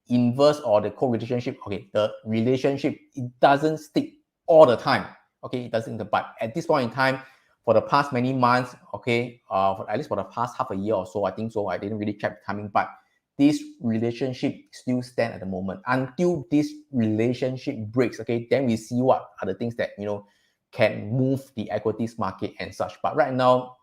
inverse or the co-relationship, okay, the relationship, it doesn't stick all the time, okay, it doesn't, but at this point in time, for the past many months, okay, at least for the past half a year or so, I think so, I didn't really keep coming, but this relationship still stand at the moment. Until this relationship breaks, okay, then we see what are the things that, you know, can move the equities market and such. But right now,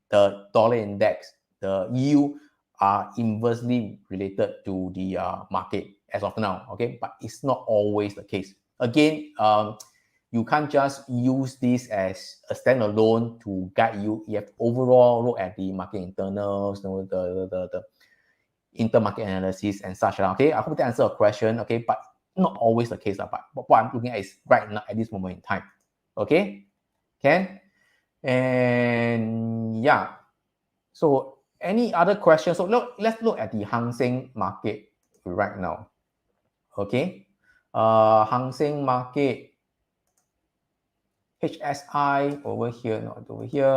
the dollar index, the yield are inversely related to the market as of now, okay, but it's not always the case. Again, you can't just use this as a standalone to guide you. You have to overall look at the market internals, you know, the intermarket analysis and such. Okay, I hope that answers your question. Okay, but not always the case. But what I'm looking at is right now at this moment in time. Okay, can and yeah. So any other questions? So let's look at the Hang Seng market right now. Okay, Hang Seng market. HSI over here, not over here.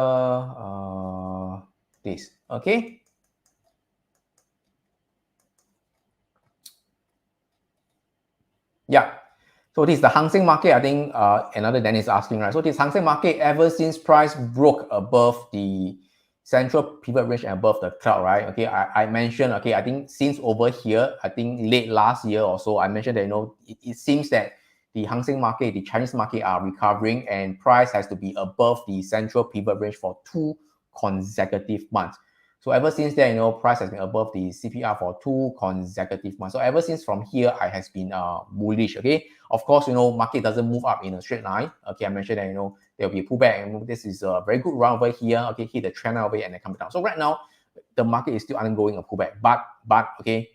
This. Okay. Yeah. So this is the Hang Seng market. I think another Dennis is asking, right? So this Hang Seng market, ever since price broke above the central pivot range and above the cloud, right? Okay, I mentioned, okay, I think since over here, I think late last year or so, I mentioned that, you know, it seems that the Hang Seng market, the Chinese market are recovering and price has to be above the central pivot range for 2 consecutive months. So ever since then, you know, price has been above the CPR for 2 consecutive months. So ever since from here, I has been bullish. Okay, of course, you know, market doesn't move up in a straight line. Okay, I mentioned that, you know, there'll be a pullback, and this is a very good run over here. Okay, hit the trend over here and then come down. So right now, the market is still undergoing a pullback, but okay,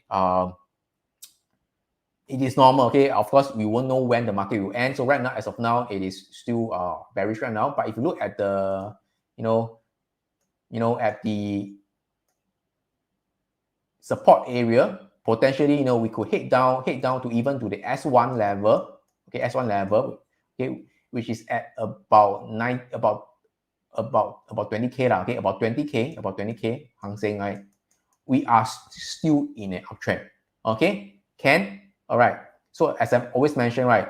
it is normal. Okay, of course, we won't know when the market will end. So right now, as of now, it is still bearish right now. But if you look at the, you know, at the support area, potentially, you know, we could head down to even to the S1 level. Okay, S1 level, okay, which is at about 20k lah. Okay, about 20k Hang Seng, right? we are still in an uptrend. Okay, Ken? All right. So as I've always mentioned, right,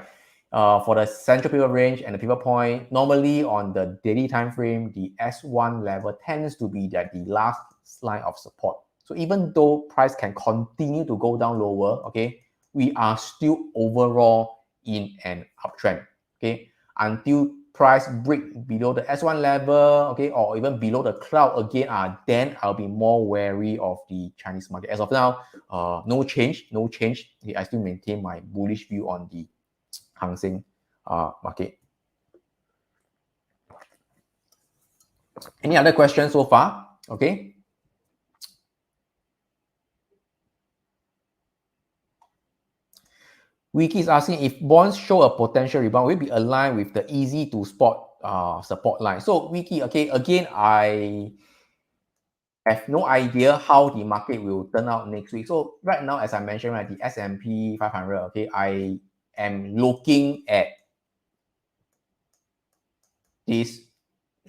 for the central pivot range and the pivot point, normally on the daily time frame, the S1 level tends to be the last line of support. So even though price can continue to go down lower, okay, we are still overall in an uptrend, okay, until price break below the S1 level, okay, or even below the cloud again, then I'll be more wary of the Chinese market. As of now, no change. Okay, I still maintain my bullish view on the Hang Seng market. Any other questions so far? Okay. Wiki is asking if bonds show a potential rebound, will it be aligned with the easy to spot support line? So Wiki, okay, again, I have no idea how the market will turn out next week. So right now, as I mentioned, right, the S&P 500, okay, I am looking at this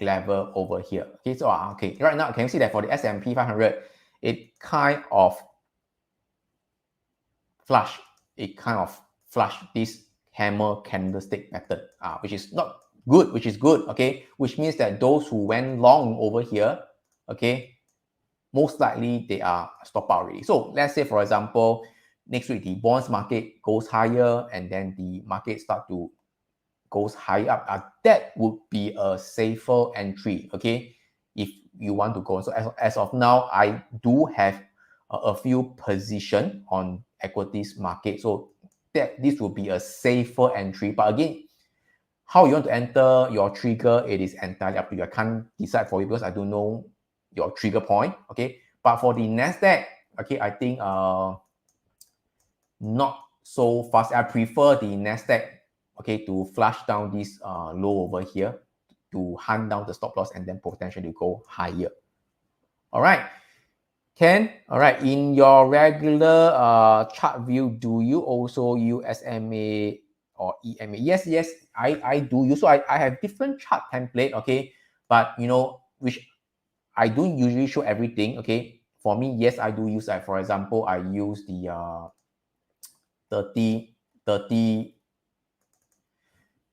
level over here. Okay, so okay, right now, can you see that for the S&P 500, it kind of flush this hammer candlestick pattern, which is not good, which is good, okay, which means that those who went long over here, okay, most likely they are stopped out already. So let's say, for example, next week the bonds market goes higher and then the market start to goes high up, that would be a safer entry, okay, if you want to go. So as of now, I do have a few position on equities market, so that this will be a safer entry. But again, how you want to enter your trigger, it is entirely up to you. I can't decide for you because I don't know your trigger point, okay. But for the Nasdaq, okay, I think not so fast. I prefer the Nasdaq, okay, to flush down this low over here to hunt down the stop loss and then potentially go higher. All right, Ken. All right, in your regular chart view, do you also use SMA or EMA? Yes, I do use. So I have different chart template, okay, but you know, which I don't usually show everything, okay. For me, yes, I do use, like, for example, I use the 30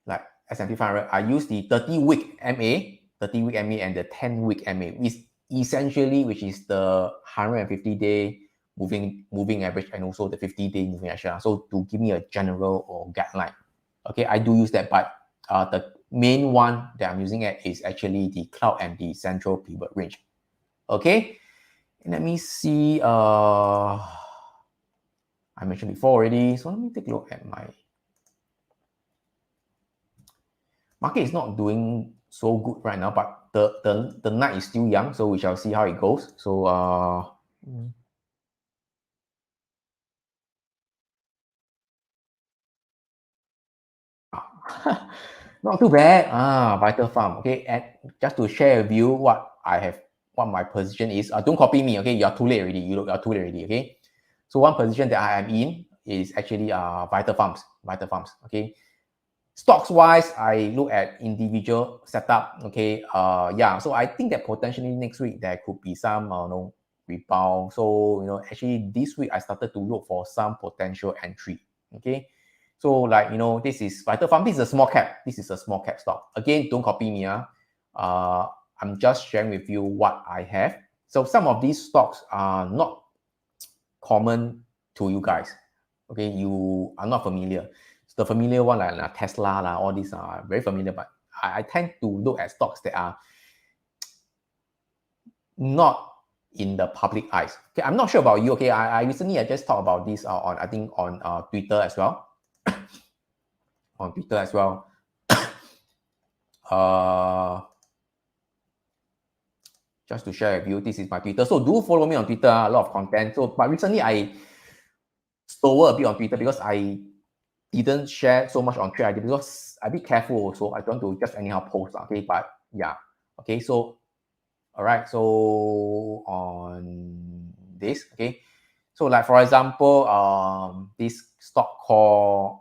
like S&P 500. I use the 30-week MA and the 10-week MA, which is the 150-day moving average and also the 50-day moving average. So to give me a general or guideline, okay, I do use that. But the main one that I'm using is actually the cloud and the central pivot range. Okay, and let me see. I mentioned before already, so let me take a look at my market. Is not doing so good right now, but the night is still young, so we shall see how it goes. So not too bad. Vital Farm. Okay, and just to share with you what my position is. Don't copy me. Okay, you're too late already. You're too late already. Okay, so one position that I am in is actually Vital Farms. Okay. Stocks wise, I look at individual setup. Okay, yeah. So I think that potentially next week there could be some rebound. So actually this week I started to look for some potential entry. Okay, so like this is Vital Farm. This is a small cap. This is a small cap stock. Again, don't copy me. I'm just sharing with you what I have. So some of these stocks are not common to you guys. Okay, you are not familiar. So the familiar one like Tesla, all these are very familiar, but I tend to look at stocks that are not in the public eyes. Okay, I'm not sure about you. Okay, I recently I just talked about this on I think on Twitter as well. On Twitter as well. Just to share with you, this is my Twitter. So do follow me on Twitter. A lot of content. So but recently I slower a bit on Twitter because I didn't share so much on trade because I be careful also. I don't want to just anyhow post. Okay, but yeah. Okay, so all right. So on this, okay. So like for example, this stock called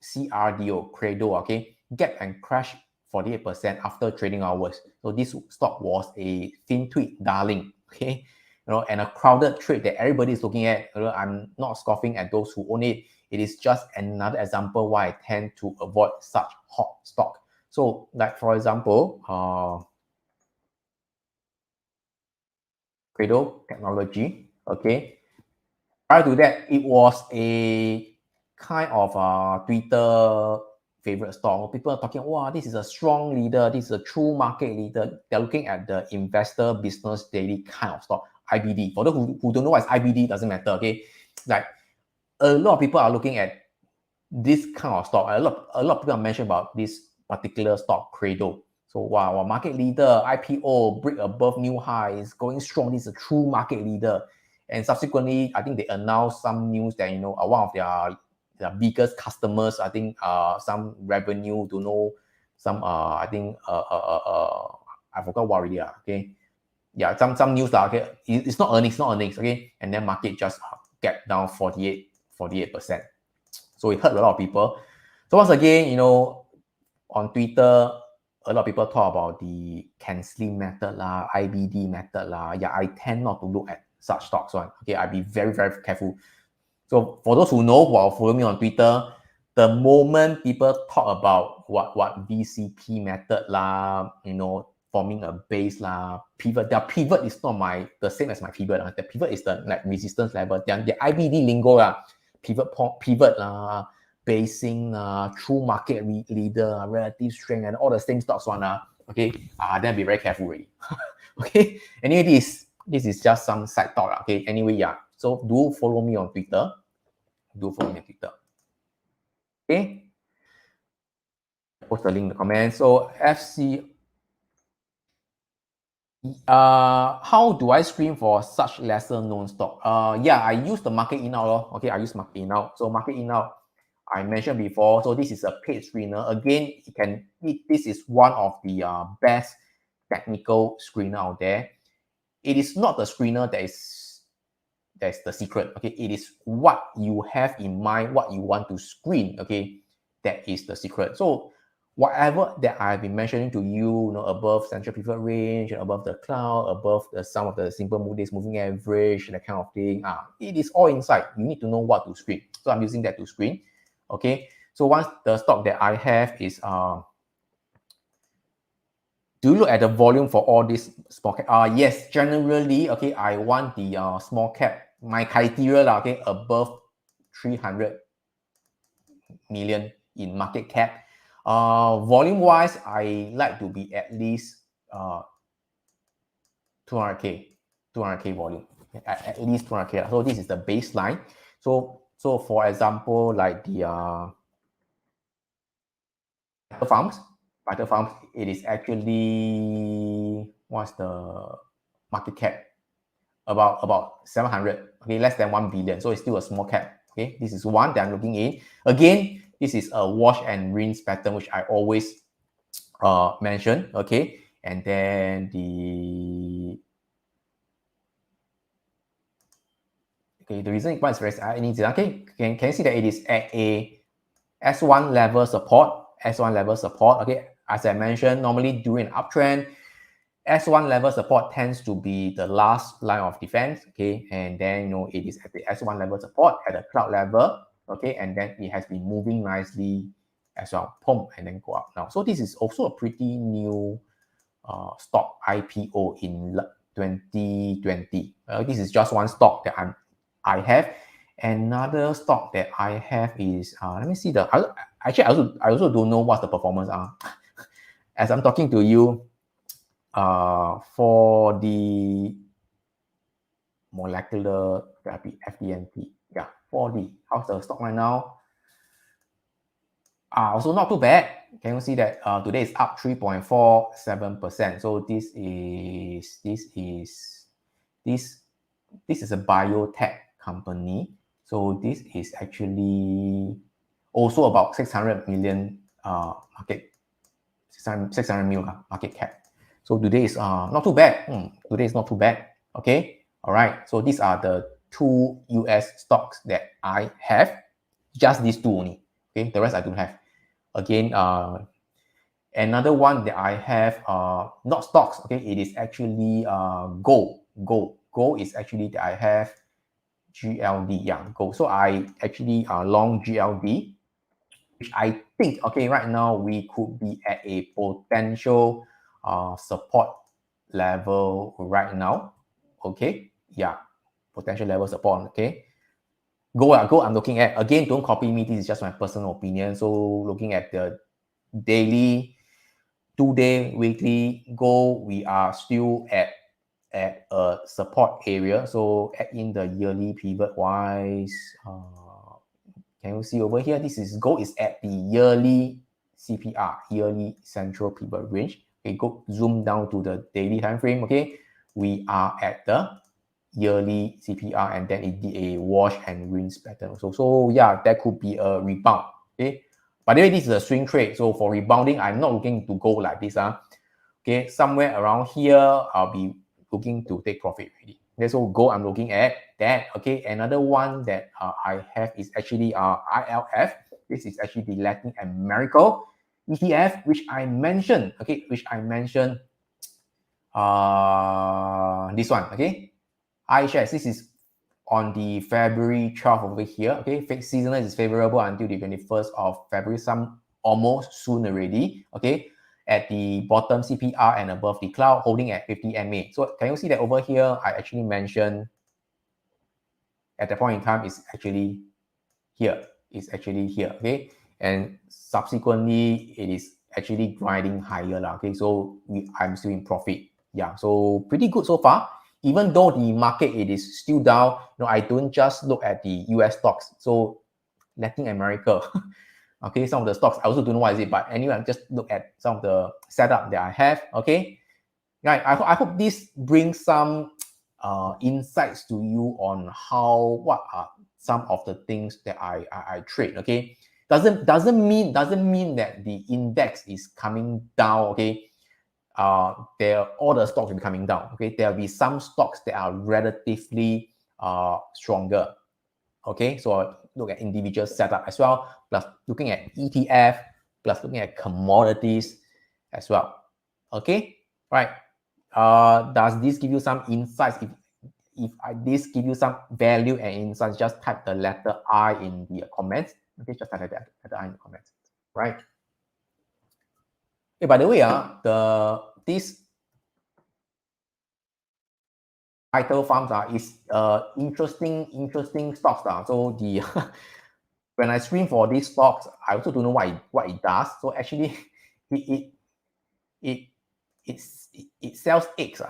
CRDO, Credo, okay, gap and crash 48% after trading hours. So this stock was a FinTwit darling, okay. and a crowded trade that everybody is looking at. I'm not scoffing at those who own it. It is just another example why I tend to avoid such hot stock. So, like for example, Credo Technology. Okay, prior to that, it was a kind of Twitter favorite stock. People are talking, wow, this is a strong leader. This is a true market leader. They're looking at the investor business daily kind of stock, IBD. For those who don't know what is IBD, doesn't matter. Okay, like a lot of people are looking at this kind of stock. A lot of people are mentioning about this particular stock, Credo. So wow, market leader, IPO, break above new highs, going strong. This is a true market leader. And subsequently, I think they announced some news that, one of their biggest customers, I think some revenue, don't know, some, I think, I forgot what already, okay. Yeah, some news, okay. It's not earnings, okay. And then market just get down 48%. So it hurt a lot of people. So once again, on Twitter, a lot of people talk about the canceling method lah, IBD method lah. Yeah, I tend not to look at such stocks one. Okay, I be very, very careful. So for those who know, who are following me on Twitter, the moment people talk about what VCP method lah, forming a base lah, pivot. Their pivot is not the same as my pivot. The pivot is the like resistance level. The IBD lingo lah, pivot lah, basing true market leader, relative strength, and all the same stocks one okay, then be very careful really. Okay. Anyway, this is just some side talk. Okay. Anyway, yeah. So do follow me on Twitter. Okay. Post the link in the comments. So FC. How do I screen for such lesser known stock? Yeah, I use the market in out. Okay, I use market in out. So market in out, I mentioned before. So this is a paid screener. Again, this is one of the best technical screener out there. It is not the screener that's the secret. Okay, it is what you have in mind, what you want to screen. Okay, that is the secret. So whatever that I've been mentioning to you, above central pivot range, above the cloud, above the sum of the simple moving average, that kind of thing. It is all inside. You need to know what to screen. So I'm using that to screen. Okay. So once the stock that I have is do you look at the volume for all these small cap? Yes, generally, okay, I want the small cap. My criteria, okay, above 300 million in market cap. Volume wise, I like to be at least 200k volume, at least 200k. So this is the baseline. So for example, like the Vital Farms, it is actually, what's the market cap? About 700, okay, less than 1 billion. So it's still a small cap. Okay, this is one that I'm looking in. Again, this is a wash and rinse pattern, which I always mention. Okay, and then the reason why it's very easy. Okay, can you see that it is at a S1 level support? Okay, as I mentioned, normally during an uptrend, S1 level support tends to be the last line of defense. Okay, and then it is at the S1 level support at the cloud level. Okay, and then it has been moving nicely as well, pump, and then go up now. So this is also a pretty new stock IPO in 2020. This is just one stock that I have. Another stock that I have is let me see I also don't know what the performance are. As I'm talking to you, for the molecular therapy, FDNT, yeah, 4D. How's the stock right now? Also not too bad. Can you see that today is up 3.47%? So this is a biotech company. So this is actually also about 600 million market, 600 million market cap. So today is not too bad. Today is not too bad. Okay. All right. So these are the two US stocks that I have. Just these two only. Okay. The rest I don't have. Again, another one that I have, not stocks. Okay. It is actually gold. gold is actually that I have GLD, yeah, gold. So I actually long GLD, which I think, okay, right now we could be at a potential support level right now. Okay, yeah, potential level support. Okay, gold I'm looking at, again, don't copy me, this is just my personal opinion. So looking at the daily, 2-day, weekly gold, we are still at a support area. So add in the yearly pivot wise, can you see over here? This is gold is at the yearly CPR, yearly central pivot range. Okay, go zoom down to the daily time frame. Okay, we are at the yearly CPR, and then it did a wash and rinse pattern. So yeah, that could be a rebound. Okay, by the way, this is a swing trade. So for rebounding, I'm not looking to go like this. Okay, somewhere around here, I'll be looking to take profit already. Okay, so gold, I'm looking at that. Okay, another one that I have is actually ILF. This is actually the Latin America ETF, which I mentioned. Okay, which I mentioned. This one. Okay, iShares. This is on the February 12th over here. Okay, fixed seasonal is favorable until the 21st of February. Some almost soon already. Okay, at the bottom CPR and above the cloud, holding at 50 MA. So can you see that over here? I actually mentioned at that point in time is actually here. It's actually here. Okay, and subsequently it is actually grinding higher. Okay, so I'm still in profit. Yeah, so pretty good so far. Even though the market it is still down, I don't just look at the US stocks. So Latin America, okay, some of the stocks I also don't know what is it, but anyway, I just look at some of the setup that I have. Okay, right. I hope this brings some insights to you on what are some of the things that I trade. Okay, doesn't mean that the index is coming down. Okay, all the stocks will be coming down. Okay, there will be some stocks that are relatively stronger. Okay, so look at individual setup as well, plus looking at ETF, plus looking at commodities as well. Okay, right. Does this give you some insights? If this give you some value and insights, just type the letter I in the comments. Okay, just type that letter I in the comments. Right. Hey, by the way, this title farms is interesting stocks. So the when I screen for these stocks, I also don't know what it does. So actually, it it it sells eggs.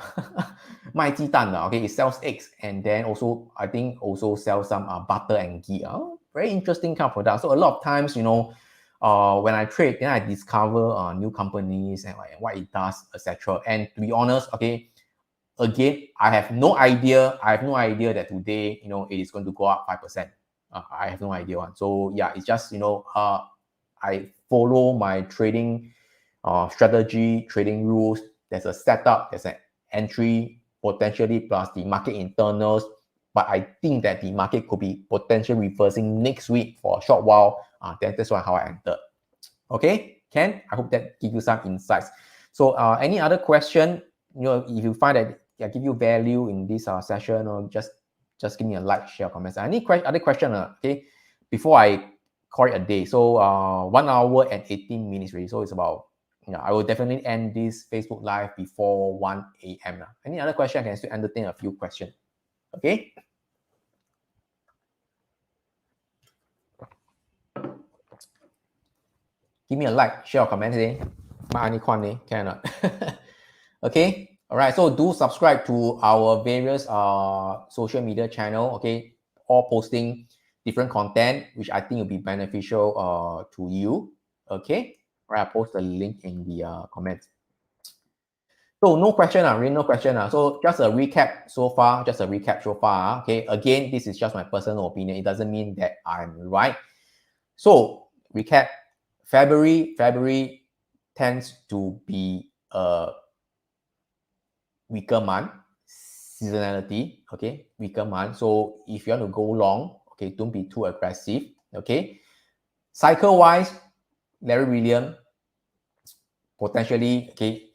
卖鸡蛋的, okay, it sells eggs, and then also I think also sells some butter and ghee. Very interesting kind of product. So a lot of times, when I trade, then I discover new companies and what it does, etc. And to be honest, okay, again, I have no idea that today, it is going to go up 5%. I have no idea one. So yeah, it's just, I follow my trading strategy, trading rules. There's a setup, there's an entry potentially plus the market internals. But I think that the market could be potentially reversing next week for a short while. That's why how I entered. Okay, Ken, I hope that give you some insights. So any other question, if you find that give you value in this session, or just give me a like, share, comments. Any other question, okay, before I call it a day. So 1 hour and 18 minutes already. So it's about, I will definitely end this Facebook Live before 1 a.m. Any other question? I can still entertain a few questions. Okay. Give me a like, share, or comment today. Can or not? Okay. All right. So do subscribe to our various social media channel. Okay. All posting different content, which I think will be beneficial to you. Okay. All right. I'll post the link in the comments. So no question, really no question. So just a recap so far, Okay, again, this is just my personal opinion. It doesn't mean that I'm right. So recap, February tends to be a weaker month, seasonality, okay, weaker month. So if you want to go long, okay, don't be too aggressive, okay. Cycle-wise, Larry Williams, potentially, okay,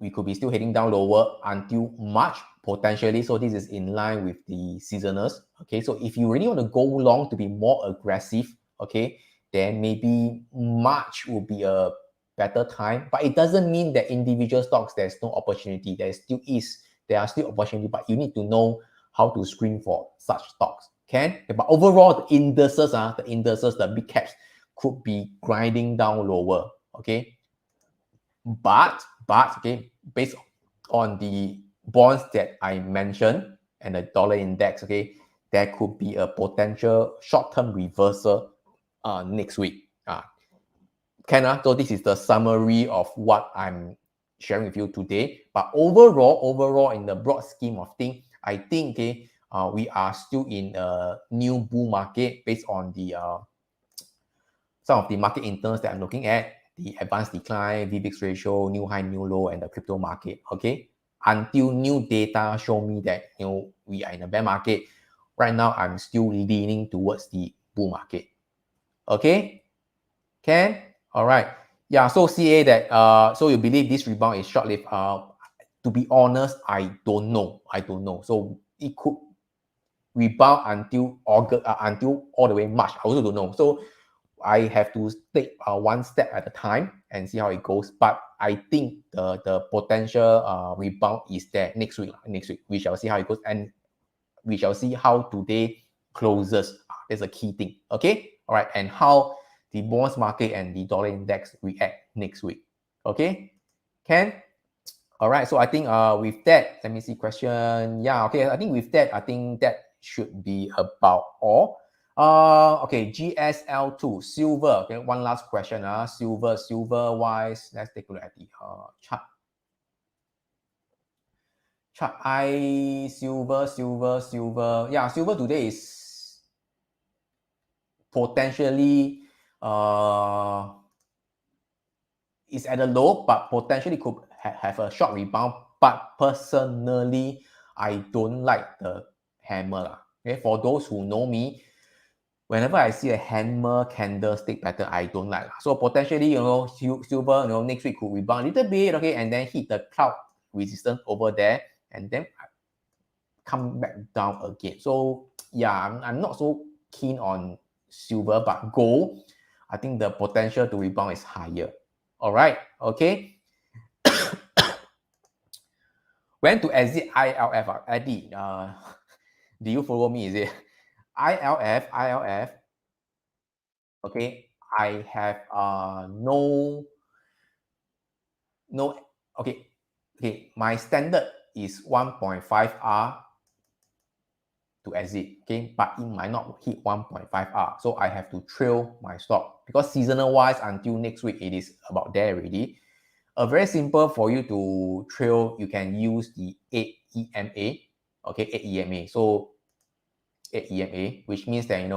we could be still heading down lower until March. potentially. So this is in line with the seasonals. Okay, so if you really want to go long to be more aggressive, okay, then maybe March will be a better time. But it doesn't mean that individual stocks there's no opportunity. There are still opportunity, but you need to know how to screen for such stocks. Okay, but overall the indices, the big caps could be grinding down lower. Okay, but okay, based on the bonds that I mentioned and the dollar index, okay, there could be a potential short-term reversal next week. So this is the summary of what I'm sharing with you today. But overall, in the broad scheme of things, I think we are still in a new bull market based on the some of the market interns that I'm looking at, the advanced decline, VBIX ratio, new high, new low, and the crypto market. Okay, until new data show me that we are in a bear market. Right now, I'm still leaning towards the bull market. Okay, Ken? All right. Yeah, so CA that so you believe this rebound is short-lived. To be honest, I don't know. So it could rebound until August, until all the way March. I also don't know. So I have to take one step at a time and see how it goes. But I think the potential rebound is there next week. We shall see how it goes, and we shall see how today closes. That's a key thing. Okay. All right. And how the bonds market and the dollar index react next week. Okay. Ken? All right. So I think with that, let me see question. Yeah. Okay. I think with that, I think that should be about all. Okay. GSL2 silver. Okay. One last question. Silver wise. Let's take a look at the chart. Silver. Yeah, silver today is potentially is at a low, but potentially could have a short rebound. But personally, I don't like the hammer. Okay, for those who know me, whenever I see a hammer candlestick pattern, I don't like. So potentially, silver, next week could rebound a little bit, okay, and then hit the cloud resistance over there, and then come back down again. So yeah, I'm not so keen on silver, but gold, I think the potential to rebound is higher. All right, okay. When to exit ILF? Eddie, do you follow me? Is it ILF? Okay, I have no. Okay. My standard is 1.5R to exit, okay, but it might not hit 1.5R, so I have to trail my stop because seasonal wise until next week it is about there already. Very simple for you to trail, you can use the 8 EMA, okay, 8 EMA. So 8 EMA, which means that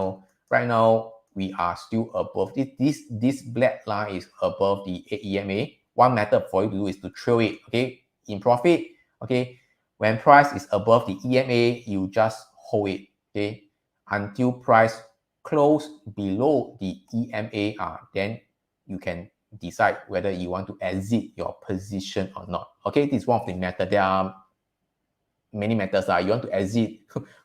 right now we are still above this black line is above the 8 EMA. One method for you to do is to trail it, okay, in profit, okay. When price is above the EMA, you just hold it, okay, until price close below the EMA, then you can decide whether you want to exit your position or not. Okay, this is one of the methods. There are many methods. You want to exit,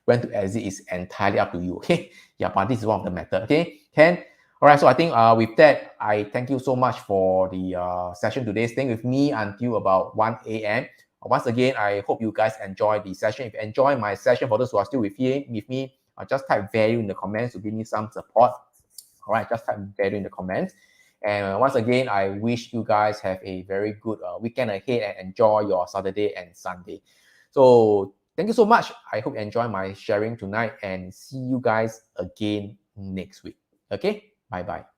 when to exit is entirely up to you. Okay, yeah, but this is one of the methods. Okay, Ken. All right, so I think with that, I thank you so much for the session today. Staying with me until about 1 a.m. Once again, I hope you guys enjoy the session. If you enjoy my session, for those who are still with me, just type value in the comments to give me some support. All right, just type value in the comments. And once again, I wish you guys have a very good weekend ahead and enjoy your Saturday and Sunday. So thank you so much. I hope you enjoy my sharing tonight and see you guys again next week. Okay, bye-bye.